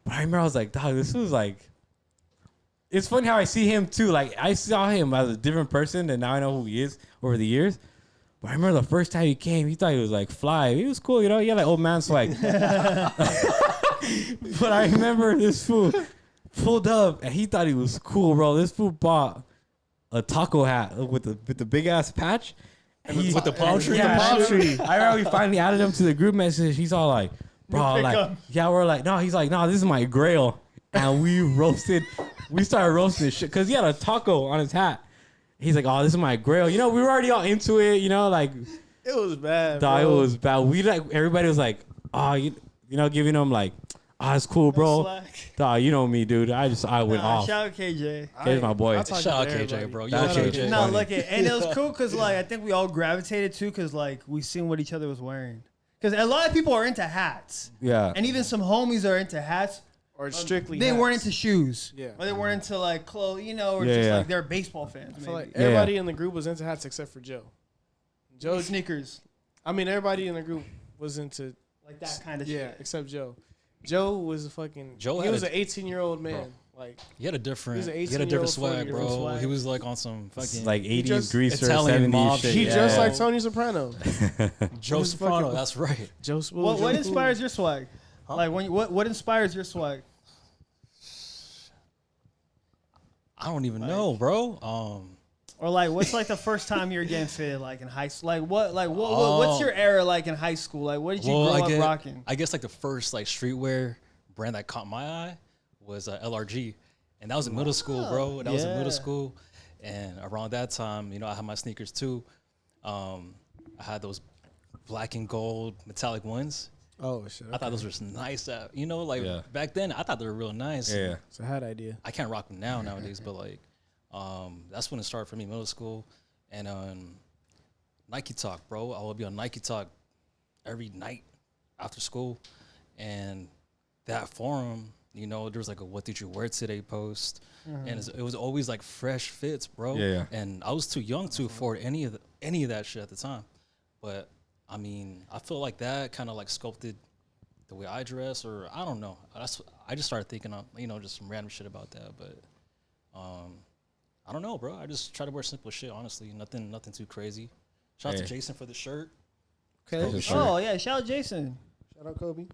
But I remember I was like, dog, this was like. It's funny how I see him too. Like I saw him as a different person, and now I know who he is over the years. But I remember the first time he came, he thought he was like fly. He was cool, you know. He had like old man swag. But I remember this fool pulled up, and he thought he was cool, bro. This fool bought a taco hat with the big ass patch. With the palm tree. Yeah, palm tree. I remember we finally added him to the group message. He's all like, bro, like, yeah, we're like, no. He's like, no, this is my grail, and we started roasting this shit because he had a taco on his hat. He's like, oh, this is my grail. You know, we were already all into it. You know, like it was bad. Dog, it was bad. We like everybody was like, oh, you know, giving him like, oh, it's cool, bro. Dog, you know me, dude. I went off. Shout out KJ. KJ's my boy. Shout out KJ, bro. Yo, KJ. No, look at, and it was cool because like I think we all gravitated too because like we seen what each other was wearing. Because a lot of people are into hats. Yeah. And even some homies are into hats. Or strictly they hats. Weren't into shoes. Yeah. Or they weren't into like clothes, you know, or just like they're baseball fans. I feel like everybody in the group was into hats except for Joe. Joe sneakers. I mean, everybody in the group was into like that kind of shit. Yeah, except Joe. Joe was a fucking. He was an 18-year-old man. Bro. Like he had a different swag, bro. He was like on some fucking like 80s greaser, Italian 70s mob shit. He dressed like Tony Soprano. Joe Soprano, that's right. Joe. What inspires your swag? Huh? Like what inspires your swag? I don't even know, bro. Or like, what's like the first time you were getting fitted, like in high school? Like what's your era like in high school? Like what did you grow up rocking? I guess like the first like streetwear brand that caught my eye was LRG, and that was in middle school, bro. That was in middle school, and around that time, you know, I had my sneakers too. I had those black and gold metallic ones. Oh shit! Okay. I thought those were nice. You know, like back then, I thought they were real nice. Yeah, it's a hot idea. I can't rock them nowadays, but like, that's when it started for me, middle school, and Nike Talk, bro. I would be on Nike Talk every night after school, and that forum, you know, there was like a "What did you wear today?" post, and it was always like fresh fits, bro. Yeah. And I was too young to afford any of that shit at the time, but. I mean, I feel like that kind of like sculpted the way I dress, or I don't know. I just started thinking of, you know, just some random shit about that. But I don't know, bro. I just try to wear simple shit, honestly. Nothing too crazy. Shout out to Jason for the shirt. Okay. Oh yeah, shout out Jason. Shout out Kobe.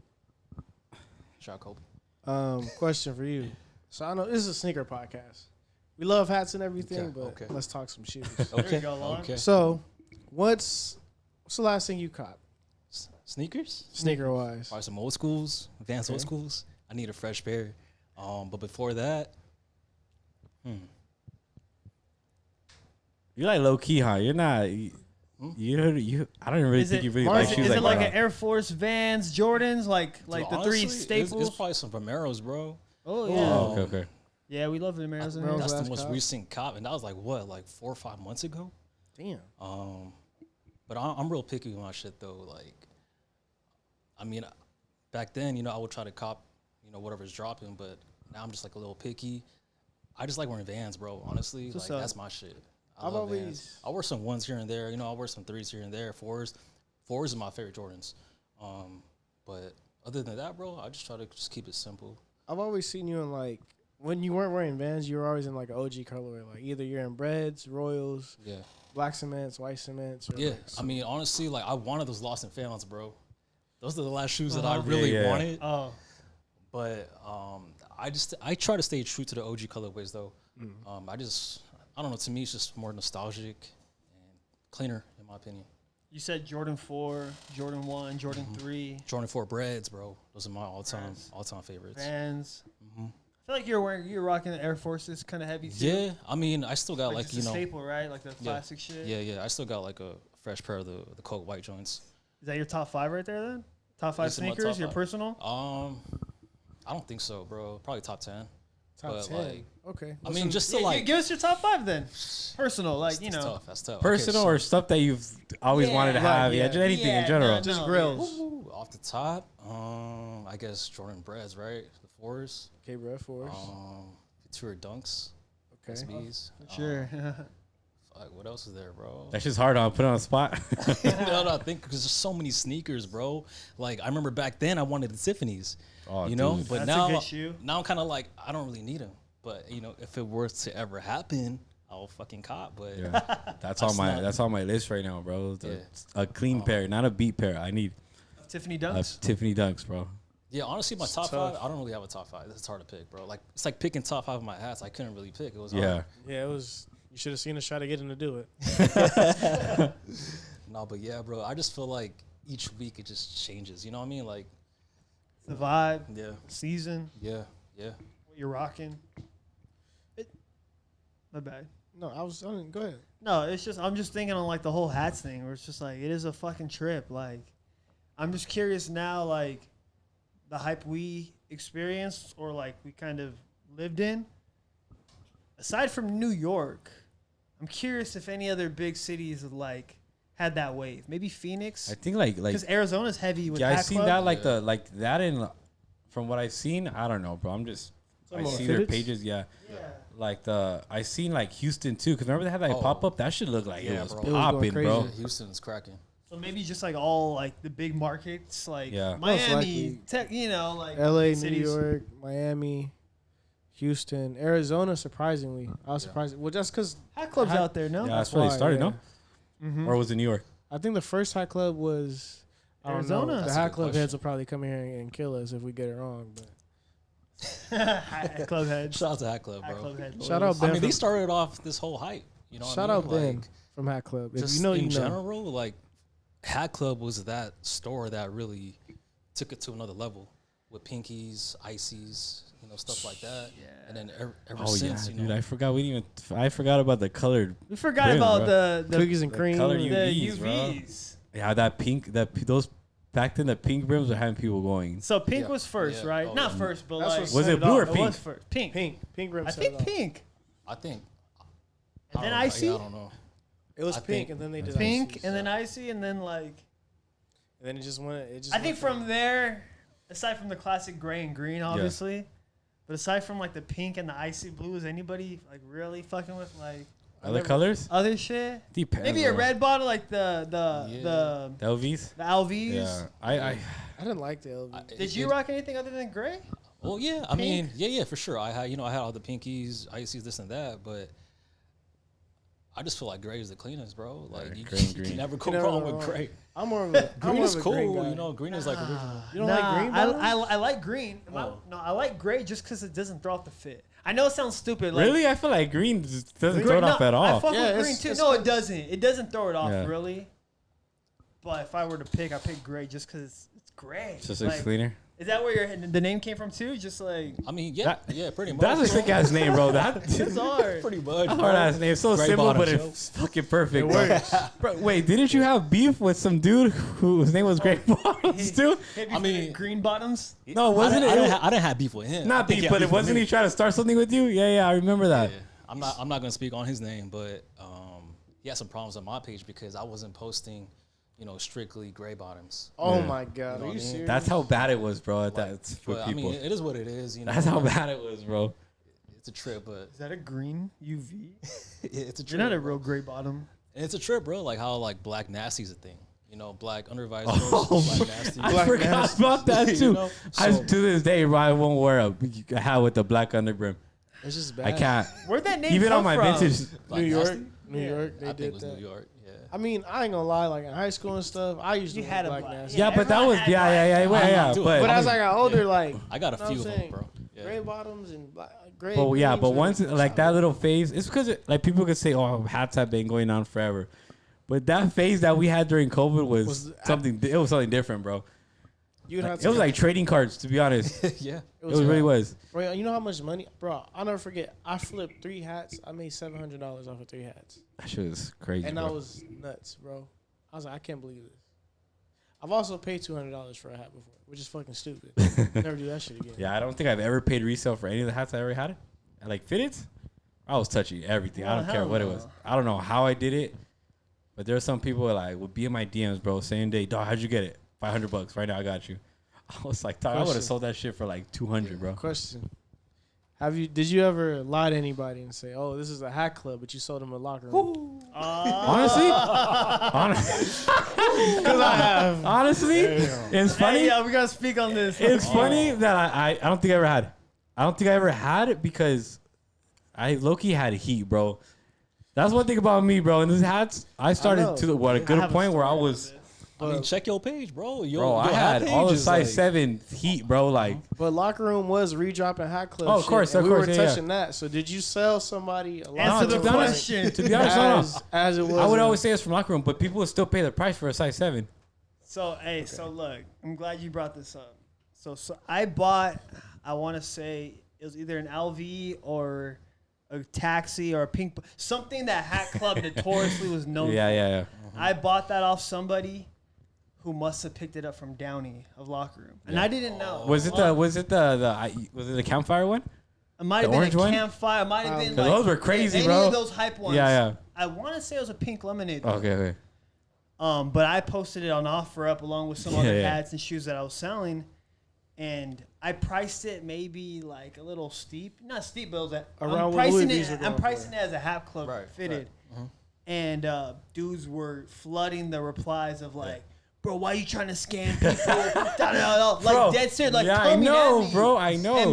Shout out Kobe. Question for you. So I know this is a sneaker podcast. We love hats and everything, but let's talk some shoes. Okay. So, what's the last thing you caught? Sneakers? Sneaker-wise. Probably some old schools, advanced old schools. I need a fresh pair. But before that, You're like low key, huh? You're not. You. I don't really think you really like shoes is like it like that. an Air Force, Vans, Jordans, like Dude, the honestly, three staples? It's probably some Vomeros, bro. Oh yeah, Oh, okay. yeah, we love the Vomeros. in here. Vomeros. That's the last most cop. recent cop, and that was like what, like 4 or 5 months ago. Damn. But I'm real picky with my shit though. Like, I mean, back then, I would try to cop, whatever's dropping, but now I'm just like a little picky. I just like wearing Vans, bro. Honestly, What's like up? that's my shit. I've love always- Vans. I wear some ones here and there. I wear some threes here and there. Fours are my favorite Jordans. But other than that, bro, I just try to just keep it simple. I've always seen you in like when you weren't wearing Vans, you were always in like an OG colorway. Like either you're in Breads, Royals, Yeah. black cements, white cements. Or Yeah, like I mean, honestly, like I wanted those Lost and Founds, bro. Those are the last shoes that I Uh-huh. really Yeah. wanted. Oh, But I try to stay true to the OG colorways though. I don't know. To me, it's just more nostalgic and cleaner, in my opinion. you said Jordan 4, Jordan 1, Jordan 3, Jordan 4 Breads, bro. Those are my Breads. all time favorites. Vans. I feel like you're rocking the Air Forces kind of heavy too. Yeah, I mean, I still got like just a staple, right? Like the classic shit. Yeah. I still got like a fresh pair of the Coke white joints. Is that your top 5 right there then? Top 5 It's in my sneakers, top your 5. personal? I don't think so, bro. Probably top 10. top but, 10. like, Okay. I mean, just to Yeah, like give us your top 5 then. Personal, like That's tough. That's tough. Personal Okay, or stuff that you've always Yeah. wanted to Right, have. Yeah, yeah. just anything Yeah, in general. no, Just no, grills. yeah. Ooh, off the top, I guess Jordan Breads, right? The 4s. Okay, bro, Force. Couture Dunks. Okay. SBs. Sure. Fuck, what else is there, bro? That's just hard on. Put it on the spot. no, I think because there's so many sneakers, bro. Like I remember back then, I wanted the Tiffany's. Oh, you know, dude. but That's a now, good shoe. now I'm kind of like I don't really need them. But if it were to ever happen, I'll fucking cop. But Yeah, that's on my not- that's on my list right now, bro. Yeah. A clean pair, not a beat pair. I need Tiffany a Dunks. Tiffany Dunks, bro. yeah, honestly, my top tough. 5, I don't really have a top 5. It's hard to pick, bro. Like it's like picking top 5 of my hats. I couldn't really pick. It was Yeah, hard. Yeah, it was. You should have seen us try to get him to do it. No, but yeah, bro. I just feel like each week it just changes. You know what I mean? Like The vibe, yeah, season, yeah. what you're rocking. My bad. No, go ahead. No, it's just I'm just thinking on like the whole hats thing where it's just like it is a fucking trip. Like I'm just curious now, like the hype we experienced or like we kind of lived in. Aside from New York, I'm curious if any other big cities like had that wave. Maybe Phoenix, I think like because Arizona's heavy with yeah, I Hat seen Club. that like the like that in from what I've seen. I don't know, bro. I about see their fitteds? pages. Yeah, Yeah. like I seen like Houston too. Cause remember they had that Oh. pop up. That should look like Yeah, it was bro. It was going popping, crazy. bro. Yeah, Houston's cracking. So maybe just like all like the big markets, like Yeah. Most Miami, likely. tech, like L.A., New cities. York, Miami, Houston, Arizona. Surprisingly, I was surprised. Well, just because Hat Club's Hat- out there, no? Yeah, that's where they why, started, yeah. no? Mhm. Or was it New York? I think the first Hat Club was I don't know. Arizona. The That's a Hat good Club question. heads will probably come here and kill us if we get it wrong. But Hat Club head. Shout out to Hat Club, Hat bro. Club head. Shout out I Ben. mean, they from, started off this whole hype. You know, shout what I out mean? Ben Like, from Hat Club. If just you know, in you know. general, like Hat Club was that store that really took it to another level with pinkies, ices, stuff like that. Yeah. And then ever Oh yeah, since, dude. I forgot about the colored. We forgot Brim, about bro. the Cookies and the cream. color the UVs, bro. UVs. Yeah, that pink. Those back then the pink brims were having people going. So pink Yeah. was first, Yeah. right? Oh, Not yeah. first, but That's like what Was set it blue off. or it pink? was first. Pink. Pink rim I set think it off. pink. I think. And then I don't know. icy. Yeah, I don't know. It was I pink, think and then they did Pink ices. and then icy and then like And then it just went. It just. I think went from there, aside from the classic gray and green, obviously, but aside from like the pink and the icy blue, is anybody like really fucking with like Other colors? other shit? Depends. Maybe a bro. red bottle like the The LVs. LVs. Yeah, I I didn't like the LV. Did you rock anything other than gray? Well, yeah. I mean, yeah, for sure. I had all the pinkies, ices, this and that, but I just feel like gray is the cleanest, bro. Like you, gray and you green. can never go never wrong go with wrong. gray. I'm more of a I'm Green more is of a green cool, guy. green is like original. You don't like green bottles? I like green. Oh. No, I like gray just because it doesn't throw off the fit. I know it sounds stupid. Like, really, I feel like green just doesn't Green- throw it off no, at I all. fuck Yeah, with green it's- too. it's No, good. it doesn't. It doesn't throw it off Yeah. really. But if I were to pick, I pick gray just because it's gray. Just like, looks cleaner. Is that where the name came from too? Just like I mean, yeah, pretty much. That's a sick ass name, bro. it's hard. pretty much. Hard ass name. So Gray simple, but bottoms, it's fucking perfect. Bro, wait, didn't you have beef with some dude whose name was Gray Bottoms too? I mean, green bottoms. No, wasn't it? I didn't have beef with him. Not beef, but it wasn't he trying to start something with you? Yeah, I remember that. Yeah. I'm not gonna speak on his name, but he had some problems on my page because I wasn't posting, strictly gray bottoms. Oh Yeah. my god, are you serious? That's how bad it was, bro. That's for But people. I mean, it is what it is. That's how bad it was, bro. It's a trip, but Is that a green UV? it's a trip. You're not a real gray bottom. And it's a trip, bro. Like how black nasty's a thing. Black undervisors, Oh, black nasty. I forgot about that too. So- To this day, bro, I won't wear a hat with the black underbrim. It's just bad. I can't. Where'd that name Even come on my from? vintage. Black New York, nasty? New York, they I think did it was that. New York. Yeah. I mean, I ain't gonna lie. Like in high school and stuff, I used to You wear had a black black- nasty. Yeah, but that everyone was had yeah. too. But But I as mean, I got older, like I got a know what few I'm of them, saying? bro. Yeah. gray bottoms and black, gray. but yeah, greens but and- once like that little phase, it's because people could say, "Oh, hats have been going on forever," but that phase that we had during COVID was something. It was something different, bro. You'd have It to was like trading cards, to be honest. yeah. It really was. Bro, you know how much money, bro? I'll never forget. I flipped 3 hats. I made $700 off of 3 hats, That shit was crazy, and bro. I was nuts, bro. I was like, I can't believe this. I've also paid $200 for a hat before, which is fucking stupid. Never do that shit again. Yeah, I don't think I've ever paid resale for any of the hats I ever had. I like fitteds. I was touching everything. I Well, don't care hell what it no. was. I don't know how I did it, but there are some people that like would be in my DMs, bro, same day. Dog, how'd you get it? $500 right now. I got you. I was like, dog, I would Question. have sold that shit for like 200, bro. Question: Did you ever lie to anybody and say, "Oh, this is a hat club," but you sold them a locker room? Honestly, Because I have. honestly, it's funny. Hey, yeah, we gotta speak on this. It's funny that I don't think I ever had. I don't think I ever had it because I low-key had heat, bro. That's one thing about me, bro. And these hats, I started know. to a good have a point where I story was, I mean, check your page, bro. I had all the size 7 heat, bro. Like, But locker room was redropping hat club. Oh, of shit, course, and of we course, were yeah, touching that. So did you sell somebody a locker Answer room the to be honest- question. to be honest, no. as it was? I would in- always say it's from locker room, but people would still pay the price for a size 7. So so look, I'm glad you brought this up. So I bought, I want to say it was either an LV or a taxi or a pink, something that Hat Club notoriously was known. Yeah. for. I bought that off somebody who must have picked it up from Downey of Locker Room, and I didn't know. Was it the campfire one? It might the have been orange a one? campfire. It might have been 'Cause like those were crazy, any bro. of those hype ones. Yeah. I want to say it was a pink lemonade. though. Okay. But I posted it on OfferUp along with some other Yeah. hats and shoes that I was selling, and I priced it maybe like a little steep, not steep, but it was Around I'm what pricing Louis V's were it. I'm going for. pricing it as a Hat Club fitted, and dudes were flooding the replies of like, "Bro, why are you trying to scam people?" Like Bro, dead serious, like yeah, I coming know, at me. bro, I know. And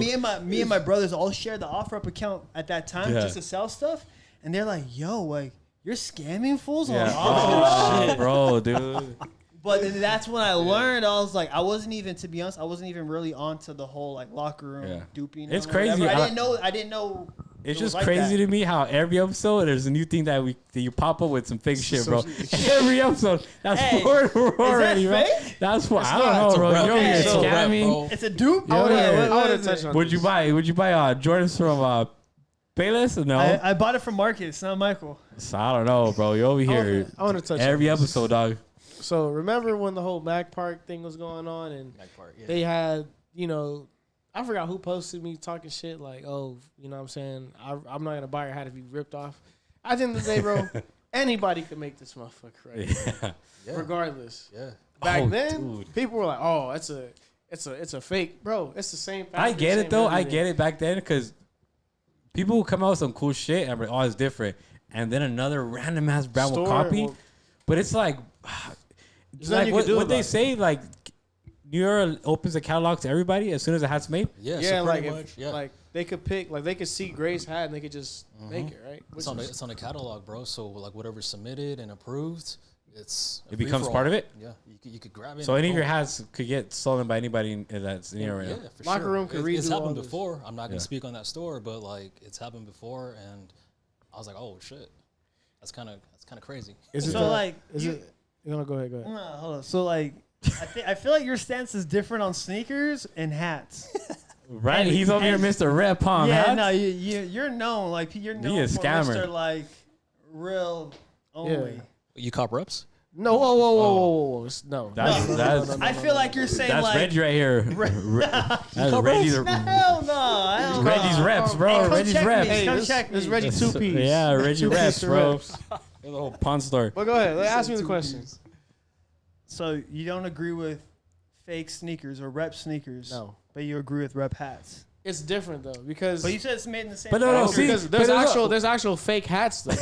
me and my brothers all shared the OfferUp account at that time Yeah. just to sell stuff, and they're like, "Yo, like." You're scamming fools on Yeah. OfferUp. Oh, bro, dude. But then that's when I learned. I was like, I wasn't even really onto the whole like locker room duping. It's or crazy. whatever. I didn't know. It's it was just like crazy that. to me how every episode there's a new thing that you pop up with some fake shit, bro. Every episode, that's Hey, 4 already, bro. fake? That's what I not. don't It's know, a bro. rep. You know you're Hey, it's a rep, scamming. bro. It's a dupe. Yeah, yeah. I would have touched on Would you buy Jordans from Payless or no? I bought it from Marcus, not Michael. So I don't know, bro. You over here I want to touch every on this. episode, dog. So remember when the whole Mac Park thing was going on and they had, I forgot who posted me talking shit like, oh, you know what I'm saying? I'm not going to buy your hat if you ripped off. At the end of the day, bro, anybody could make this motherfucker right. Yeah. Regardless. Yeah. Back Oh, then, dude. people were like, oh, it's a fake. Bro, it's the same I fabric, get it same though. I everything. get it back then because people will come out with some cool shit and I'm like, oh, it's different. And then another random ass brand will Store copy. will- But it's like, There's nothing you what, can do what they about it. say, like New York opens a catalog to everybody as soon as the hat's made. Yeah, Yeah, so like pretty if, much. Yeah. like they could pick, like they could see Gray's hat and they could just make it, right? Which is- It's on the catalog, bro. So like whatever's submitted and approved, It becomes part of it? Yeah, you could grab it. So and any of your boom. hats could get stolen by anybody that's in here right Yeah, now. for Locker sure. room could It's redo all happened this. before. I'm not gonna Yeah. speak on that store, but like it's happened before, and I was like, oh shit, that's kind of crazy. Is it So the- like, is it? You wanna go ahead? Hold on. So like, I feel like your stance is different on sneakers and hats. Right? He's over here, Mr. Red Palm. Yeah, hats? no, you're known like you're known a for scammer. Mr. like real only. You cop reps? No, whoa. No. That's I feel like you're saying that's like Reggie right here. That's Reggie's, hell no, I don't Reggie's know. reps, bro. Come Reggie's check reps. me. Hey, Come this check me. is Reggie two-piece. Yeah, Reggie Two-piece reps, to bro. reps. There's a whole pawn store. But go ahead. Ask me the question. So you don't agree with fake sneakers or rep sneakers? No. But you agree with rep hats. It's different though because. But you said it's made in the same. But no, factory. see, because but there's actual fake hats though.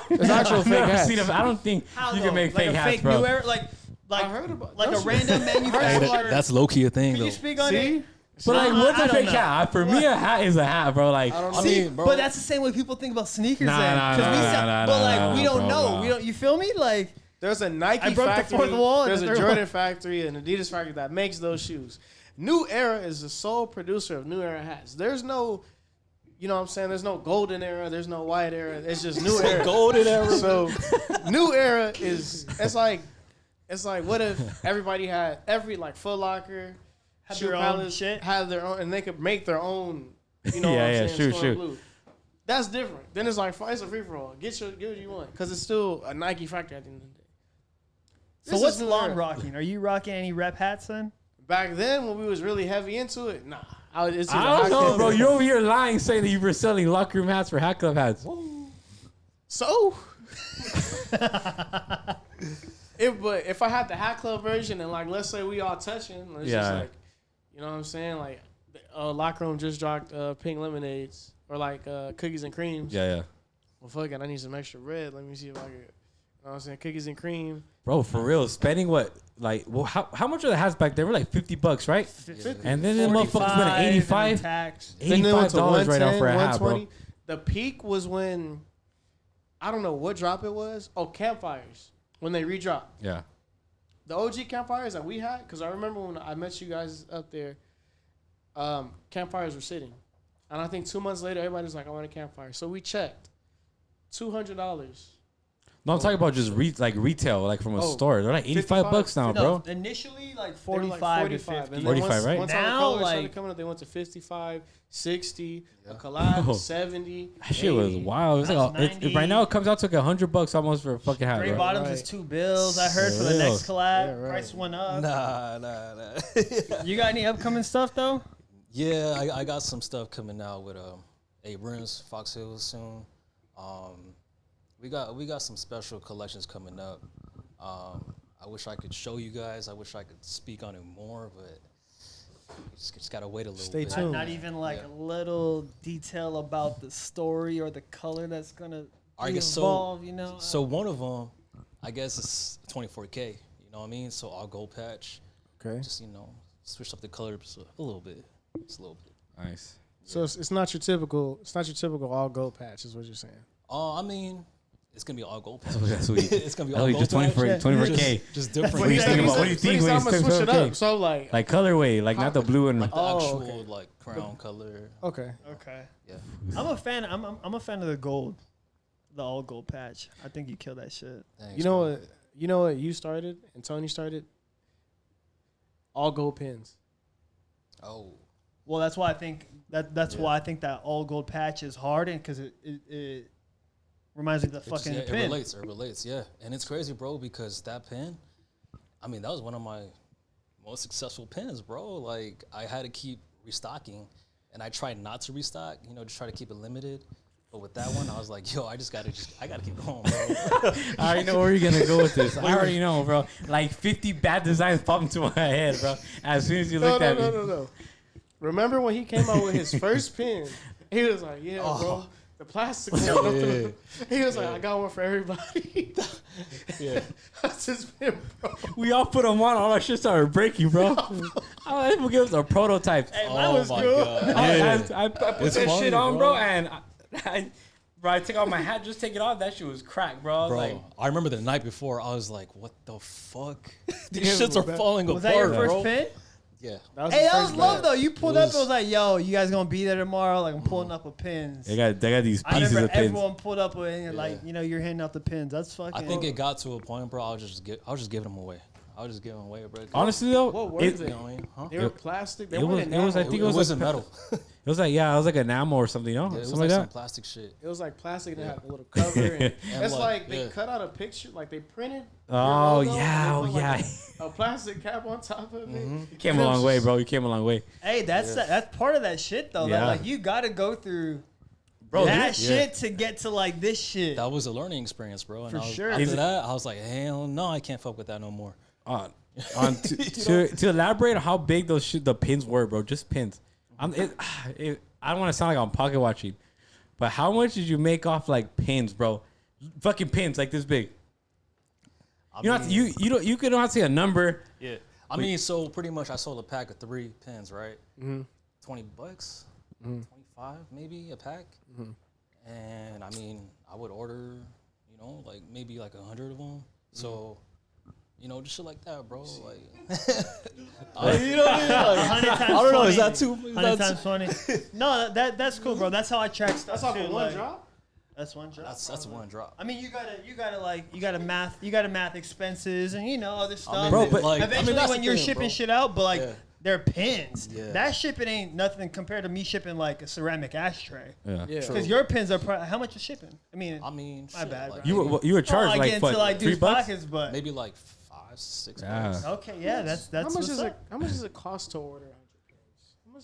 There's actual fake hats. See them. I don't think How you though? can make like fake a hats, fake bro. New era, like I heard about like a those- random Hey, manufacturer. that's low key a thing Can though. you speak on See? it? But like, what's I a don't fake know. hat? For me, a hat is a hat, bro. Like, I don't know. See, mean, bro. but that's the same way people think about sneakers. Nah, then, nah, 'cause we nah, said- nah, but nah, like nah, we don't bro, know. nah. We don't. You feel me? Like There's a Nike I broke the factory. fourth wall and There's the a third Jordan wall. factory, an Adidas factory that makes those shoes. New Era is the sole producer of New Era hats. There's no, you know what I'm saying? There's no golden era. There's no white era. It's just New Era. Golden era. So New Era is it's like what if everybody had like Foot Locker, Had Shoe their own Palace shit? had their own, and they could make their own. You know Yeah, what yeah, I'm saying? shoe, Score shoe. blue. That's different. Then it's like it's a free for all. Get what you want because it's still a Nike factory at the end of the day. so. This What's is New Lon Era. rocking? Are you rocking any rep hats then? Back then, when we was really heavy into it, nah. It's either I don't Hot know, Club bro. or- You're over here lying, saying that you were selling locker room hats for Hat Club hats. So, if I had the Hat Club version and like let's say we all touching, it's just Yeah. like, you know what I'm saying? Like, locker room just dropped pink lemonades or like cookies and creams. Yeah, yeah. Well, fuck it, I need some extra red. Let me see if I can. You know what I'm saying? Cookies and cream. Bro, for real, spending what? Like, well, how much are the hats back there? We're like $50, right? 50. And then the motherfuckers spent 85 tax. Then they went to $85 right now for a hat, bro. 120. The peak was when I don't know what drop it was. Oh, Campfires when they redropped. Yeah. The OG Campfires that we had, because I remember when I met you guys up there, Campfires were sitting. And I think 2 months later, everybody was like, I want a Campfire. So we checked. $200. No, I'm talking about just retail, like from a Oh, store. They're like $85 now, No, bro. initially like They were 45 to 45. 50. And then 45, once, right? Once all the Now, colors started like- coming up, they went to 55, 60, a collab, Oh. 70. That shit was 80. wild. It's like That's 90. right now it comes out to like $100 almost for a fucking hat, Gray bro. bottoms is Right. $2. I heard for the For real. next collab, Yeah, right. price went up. Nah. You got any upcoming stuff though? Yeah, I got some stuff coming out with Abrams, Fox Hills soon. We got some special collections coming up. I wish I could show you guys. I wish I could speak on it more, but just gotta wait a little Stay bit. tuned. Not even like Yeah. a little detail about the story or the color that's gonna I guess so- evolve. You know. So one of them, I guess it's 24K. You know what I mean? So I'll gold patch. Okay. Just switch up the color just a little bit. Just a little bit. Nice. So it's not your typical all gold patch is what you're saying. I mean, it's gonna be all gold patch. That's sweet. It's gonna be all Oh, gold just 24, patch. 24K. Just different. What do you think about? What do you think when I'm it's gonna switch it 24K? up. So like Like colorway, like not the blue and Like the Oh, actual okay. like crown color. okay. Okay. Yeah. I'm a fan. I'm a fan of the gold, the all gold patch. I think you killed that shit. Thanks, You know bro. what? You know what you started and Tony started? All gold pins. Oh. Well, that's why I think that's why I think that all gold patch is hard, and because it reminds me of the It just- fucking yeah, pin. It relates, yeah. And it's crazy, bro, because that pin, I mean, that was one of my most successful pins, bro. Like, I had to keep restocking, and I tried not to restock, just try to keep it limited. But with that one, I was like, yo, I gotta keep going, bro. I already know where you're gonna go with this. I already know, bro. Like 50 bad designs pop into my head, bro. As soon as you looked at me. No. Remember when he came out with his first pin? He was like, "Yeah, bro, the plastic one." Yeah. He was like, "I got one for everybody." Yeah. That's his pin, bro. We all put them on. All our shit started breaking, bro. I will give us a prototype. Hey, Oh mine was my good. God. I put It's that funny, shit on, bro. bro, and I take off my hat, just take it off. That shit was cracked, bro. I was Bro, like, I remember the night before, I was like, what the fuck? These Yeah, shits are that- falling Was apart, that your first bro. pin? Yeah. Hey, his that was first love batch. though. You pulled It up. was- It was like, yo, you guys gonna be there tomorrow? Like I'm pulling up with pins. they got these I pieces remember of pins. everyone pulled up with, and Yeah. like you're handing out the pins. That's fucking. I think it got to a point, bro, I was just giving them away. I was just giving away, bro. Honestly though, What were it, they? You know what I mean? Huh? They were plastic. They it was. weren't It was. I enamel. think It it was wasn't like, metal. It was like, yeah, it was like enamel or something, you know, Yeah, it was something like like some that. plastic shit. It was like plastic and it Yeah. had a little cover. And And it's like, like they yeah. cut out a picture, like they printed. your Oh logo, yeah, oh and they put, yeah. like, a plastic cap on top of it. Mhm. You came a long way, bro. You came a long way, Hey, that's part of that shit though. Yeah. Like you got to go through bro. that dude, shit to get to like this shit. That was a learning experience, bro. And For I was, sure. After Is it- that, I was like, hell no, I can't fuck with that no more. on to elaborate on how big the pins were, bro. Just pins. I don't want to sound like I'm pocket watching, but how much did you make off like pins, bro? Fucking pins like this big. I You know, mean, you could not say a number. yeah. I mean, so pretty much I sold a pack of 3 pins, right? Mm-hmm. $20, 25 maybe a pack. And I mean, I would order, you know, like maybe like 100 of them. So, you know, just shit like that, bro. Like, you know what I mean? Like, 100 times I don't know. Is 20. that too? 100 times 20. No, that's cool, bro. That's how I track stuff. That's off too, of one like, drop. That's one drop. That's one drop. I mean, you gotta math expenses and other stuff. Bro, And but- like, eventually that's when the you're thing, shipping bro. shit out, but like Yeah. they're pins. Yeah. That shipping ain't nothing compared to me shipping like a ceramic ashtray. Yeah. Yeah. Because your pins are how much is shipping? I mean, I mean, my shit, bad, like, bro. You were charged I like get what, into like $3? dude's pockets, but maybe like 5, 6 Yeah. bucks. okay, yeah, that's How much what's is up. it? How much does it cost to order 100 pins? How much?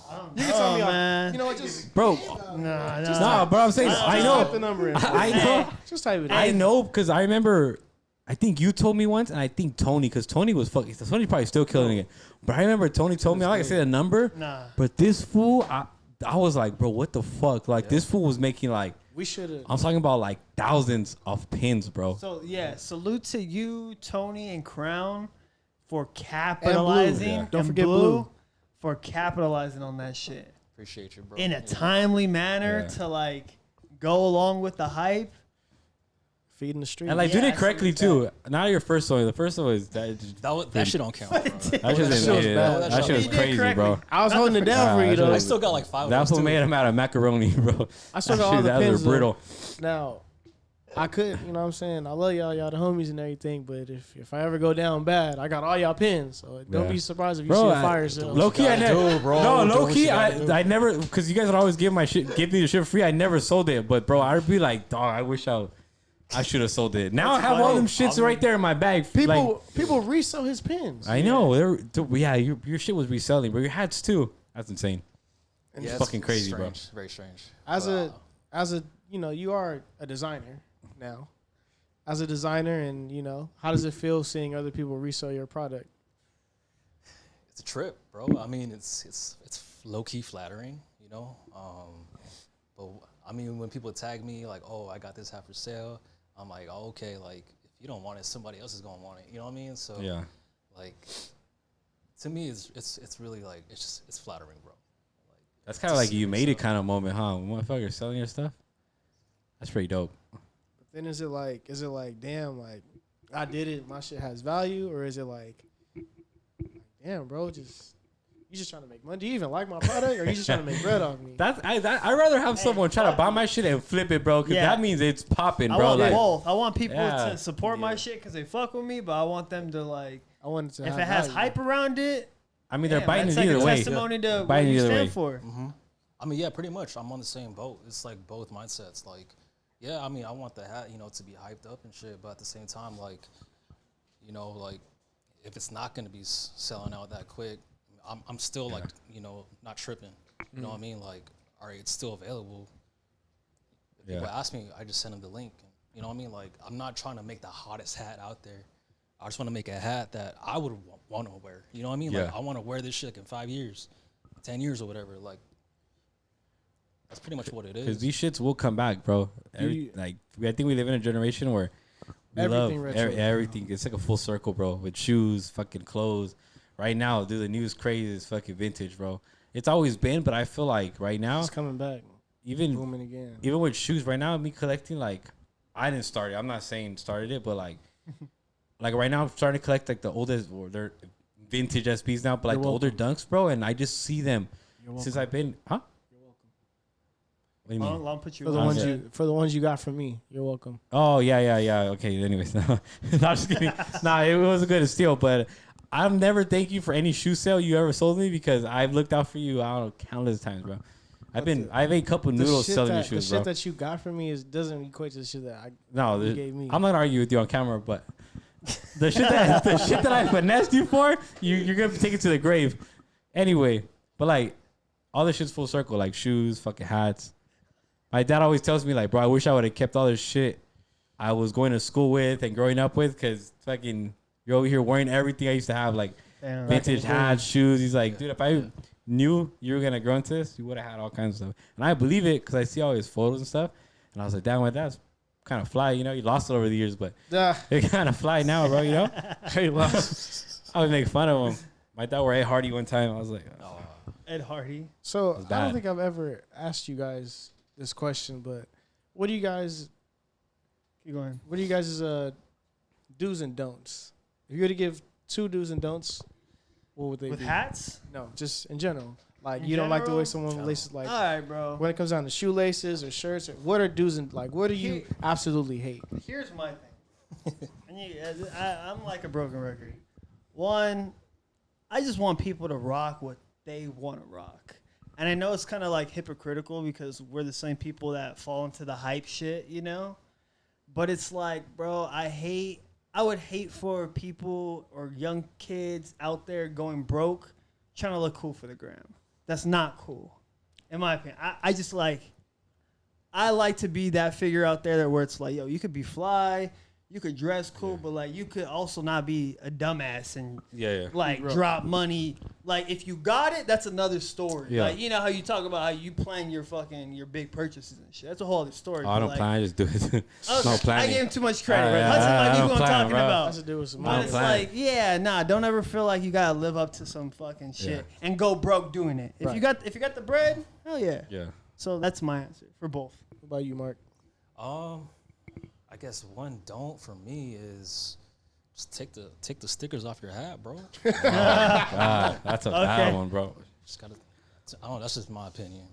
I don't You can tell know, me, man. you know what? Just bro. Nah, Bro, I'm saying I know. type the number in. I know. Just type it in. I know because I remember. I think you told me once, and I think Tony, because Tony was fucking. Tony's probably still killing it. But I remember Tony told me. I like I said a number. Nah. But this fool, I was like, bro, what the fuck? Like this fool was making like. We should have. I'm talking about like thousands of pins, bro. So yeah, salute to you, Tony and Crown, for capitalizing. Yeah. Don't and forget Blue. for capitalizing on that shit Appreciate you, bro. in a Yeah. timely manner Yeah. to like go along with the hype. Feeding the street. And like Yeah, doing I it correctly salute too. Not your first one. The first one was that. That shit don't count, bro. That shit That didn't shit made was it. bad. That shit was You did crazy, correctly. bro. I was holding it down for you Yeah, though. I still got like 5 of That those fool too. made him out of macaroni, bro. I still got all the that pins. was though. brutal. Now, I could, you know what I'm saying? I love y'all the homies and everything, but if I ever go down bad, I got all y'all pins. So don't Yeah. be surprised if you Bro, see a fire sale. Low key, I gotta never. do, bro. No, Do low what key, you gotta do. I never, because you guys would always give me the shit free. I never sold it, but bro, I'd be like, dog, I wish I should have sold it. Now I have all them shits right there in my bag. People resell his pins. I know. Yeah, your shit was reselling, but your hats too. That's insane. Yeah, It's fucking crazy, bro. strange, Very strange. As a you are a designer now. As a designer, and how does it feel seeing other people resell your product? It's a trip, bro. I mean, it's low key flattering, you know. But I mean, when people tag me like, "Oh, I got this hat for sale," I'm like, "Oh, okay." Like, if you don't want it, somebody else is gonna want it. You know what I mean? So Yeah. like, to me, it's really like it's flattering, bro. Like, That's kind of like you made it kind of moment, huh? Motherfucker selling your stuff. That's pretty dope. But then is it like, damn, like I did it, my shit has value, or is it like damn, bro, you just trying to make money? Do you even like my product, or you just trying to make bread off me? I'd rather have someone try to buy my shit and flip it, bro, because Yeah. that means it's popping, I bro. want Like, both. I want people Yeah. to support my shit because they fuck with me, but I want them to like, I wanted to. if have it has value. hype around it, I mean, they're damn, biting that's it like either a way. testimony to what Biting you either stand way. for. I mean, yeah, pretty much. I'm on the same boat. It's like both mindsets. Like, yeah, I mean, I want the hat, to be hyped up and shit, but at the same time, like, like if it's not gonna be selling out that quick, I'm still like, not tripping. You know what I mean? Like, all right, it's still available. If people ask me, I just send them the link. You know what I mean? Like, I'm not trying to make the hottest hat out there. I just want to make a hat that I would want to wear. You know what I mean? Yeah. Like, I want to wear this shit like in 5 years, 10 years or whatever. Like, that's pretty much what it Because is. these shits will come back, bro. I think we live in a generation where we Everything love retro. everything. It's like a full circle, bro. With shoes, fucking clothes. Right now, dude, the newest craze is fucking vintage, bro. It's always been, but I feel like right now, It's coming back, even booming again. even with shoes, right now, me collecting, like, I didn't start it. I'm not saying started it, but like right now, I'm starting to collect like the oldest, or they're vintage SBs now, but like You're the older Dunks, bro. And I just see them You're since welcome. I've been, huh? You're welcome. What do you mean? I'll put you For the on. ones for the ones you got from me. You're welcome. Oh yeah. Okay. Anyways, no, just kidding. Nah, it was a good steal, but I'll never thank you for any shoe sale you ever sold me because I've looked out for you. I don't know, countless times, bro. I've ate a couple noodles selling you shoes, bro. The shit that you got from me doesn't equate to the shit that you gave me. I'm not arguing with you on camera, but the shit that I finessed you for, you're gonna take it to the grave. Anyway, but like all this shit's full circle, like shoes, fucking hats. My dad always tells me like, bro, I wish I would have kept all this shit I was going to school with and growing up with, because fucking you're over here wearing everything I used to have, like vintage hats, shoes. He's like, dude, if I knew you were gonna grow into this, you would have had all kinds of stuff. And I believe it because I see all his photos and stuff. And I was like, damn, my dad's kind of fly, you know. He lost it over the years, but it's kind of fly now, bro. You know, he lost. I would make fun of him. My dad wore Ed Hardy one time. I was like, oh. Ed Hardy. So I don't think I've ever asked you guys this question, but what do you guys? Keep going. What are you guys' do's and don'ts? If you were to give 2 do's and don'ts, what would they With be? hats? No, just in general. Like In you don't like the way general? someone laces like. All right, bro. When it comes down to shoelaces or shirts, or what are do's and like? What do you absolutely hate? Here's my thing. I'm like a broken record. One, I just want people to rock what they want to rock. And I know it's kind of like hypocritical because we're the same people that fall into the hype shit, you know? But it's like, bro, I would hate for people or young kids out there going broke trying to look cool for the gram. That's not cool, in my opinion. I like to be that figure out there that where it's like, yo, you could be fly, you could dress cool, but like you could also not be a dumbass and like drop money. Like if you got it, that's another story. Yeah. Like you know how you talk about how you plan your big purchases and shit. That's a whole other story. Oh, I don't like, plan. I just do it. No planning. I gave him too much credit. Right? Yeah, That's I like don't people I'm plan, talking bro. about. Has to do with some But money. it's like, yeah, nah. Don't ever feel like you gotta live up to some fucking shit and go broke doing it. If you got the bread, hell yeah. Yeah. So that's my answer for both. What about you, Mark? I guess one don't for me is just take the stickers off your hat, bro. God, that's a bad one, bro. Just gotta. I don't know. That's just my opinion.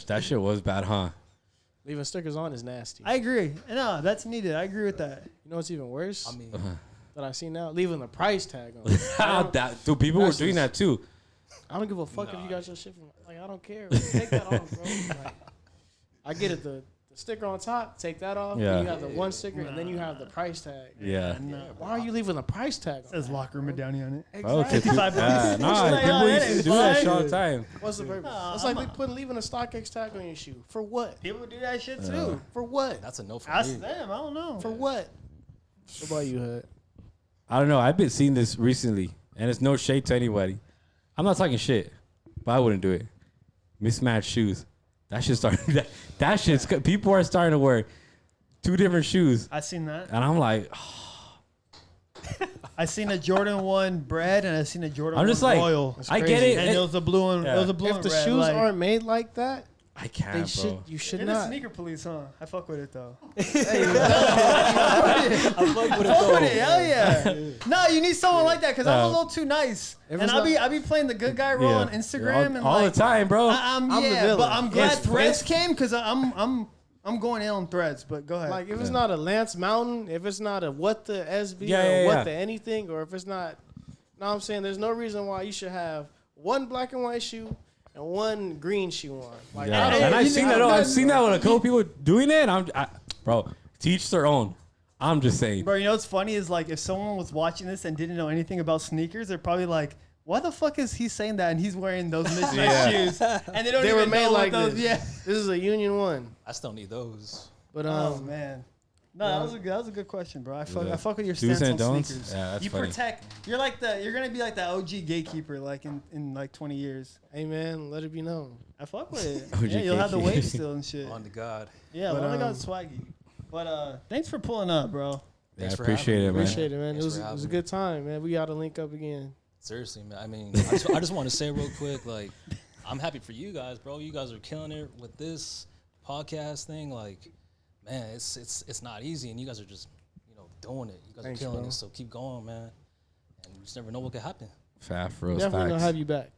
That shit was bad, huh? Leaving stickers on is nasty. I agree. No, that's needed. I agree with that. You know what's even worse? I mean, that I see now, leaving the price tag on. Dude, people were doing that too. I don't give a fuck if you got your shit from. Like I don't care. Take that off, bro. Like, I get it. The sticker on top, take that off. Yeah. Then you have the one sticker, and then you have the price tag. Yeah. Why are you leaving the price tag on? Says locker medallion on it. Exactly. People used to do that shit all the time. What's the purpose? It's like leaving a StockX tag on your shoe. For what? People do that shit too. For what? that's a no for Ask me. them. I don't know. For what? What about you, Hud? I don't know. I've been seeing this recently, and it's no shade to anybody. I'm not talking shit, but I wouldn't do it. Mismatched shoes. That shit started. That shit's. People are starting to wear 2 different shoes, I seen that. and I'm like, I seen a Jordan 1 bread and I seen a Jordan 1 I'm just like, Royal. I get it. And it was a blue one. Yeah. It was a blue If and the red. shoes like, aren't made like that, I can't, bro. you should You're the not. sneaker police, huh? I fuck with it though. I fuck with it Fuck with it, though. hell yeah. No, you need someone like that because I'm a little too nice, If and it's I be playing the good guy role on Instagram and all like the time, bro. I'm the yeah, villain. but I'm glad Yes, Threads came because I'm going in on Threads. But go ahead. Like if it's not a Lance Mountain, if it's not a what the SB or what the anything, or if it's not, know what I'm saying? There's no reason why you should have one black and white shoe and one green shoe on. Like, Yeah. I don't, And I've seen that. I've seen that with a couple people doing it. Bro, to each their own. I'm just saying. Bro, you know what's funny is like if someone was watching this and didn't know anything about sneakers, they're probably like, why the fuck is he saying that and he's wearing those mismatched shoes? And they were even made know like what those. this. Yeah. This is a Union 1. I still need those. But Oh man. No, that was a good question, bro. I fuck with your Do's stance and on don'ts? sneakers. Yeah, that's you funny. protect. You're gonna be like the OG gatekeeper, like in like 20 years. hey man, let it be known. I fuck with it. OG Yeah, you'll have the gatekeeper. wave still and shit. On to God. Yeah, But, but got swaggy. But thanks for pulling up, bro. Yeah, I Thanks for appreciate having it, me. man. Appreciate it, man. Thanks It for was a having good time, man. We got to link up again. Seriously, man. I mean, I just want to say real quick, like, I'm happy for you guys, bro. You guys are killing it with this podcast thing. Like, man, it's not easy, and you guys are just, doing it. You guys Thanks, are killing bro. it. So keep going, man. And you just never know what could happen. Fat for real Definitely facts. gonna have you back.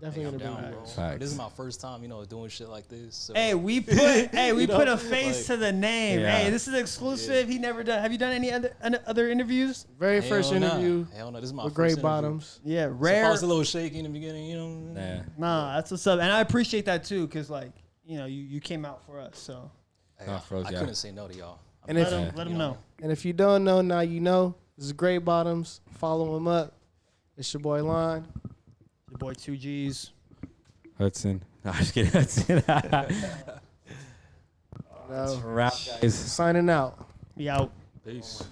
Definitely I'm gonna down, be bro. nice. Facts. This is my first time, doing shit like this. So. Hey, we put You know, put a face like- to the name. Yeah. Hey, this is exclusive. He never done. Have you done any other interviews? Very Hell first nah. interview Hell no, this is my with first Great interview. Bottoms. Yeah, So if I rare. was a little shaky in the beginning, Yeah. Nah, that's what's up, and I appreciate that too, cause like you came out for us, so Hey, Nah, froze, I yeah. couldn't say no to y'all. And if let him know. and if you don't know, now you know. This is Great Bottoms. Follow him up. It's your boy Lon. Your boy 2Gs. Hudson. No, I'm just kidding. Hudson. No. Wrap, guys. Signing out. Be out. Peace.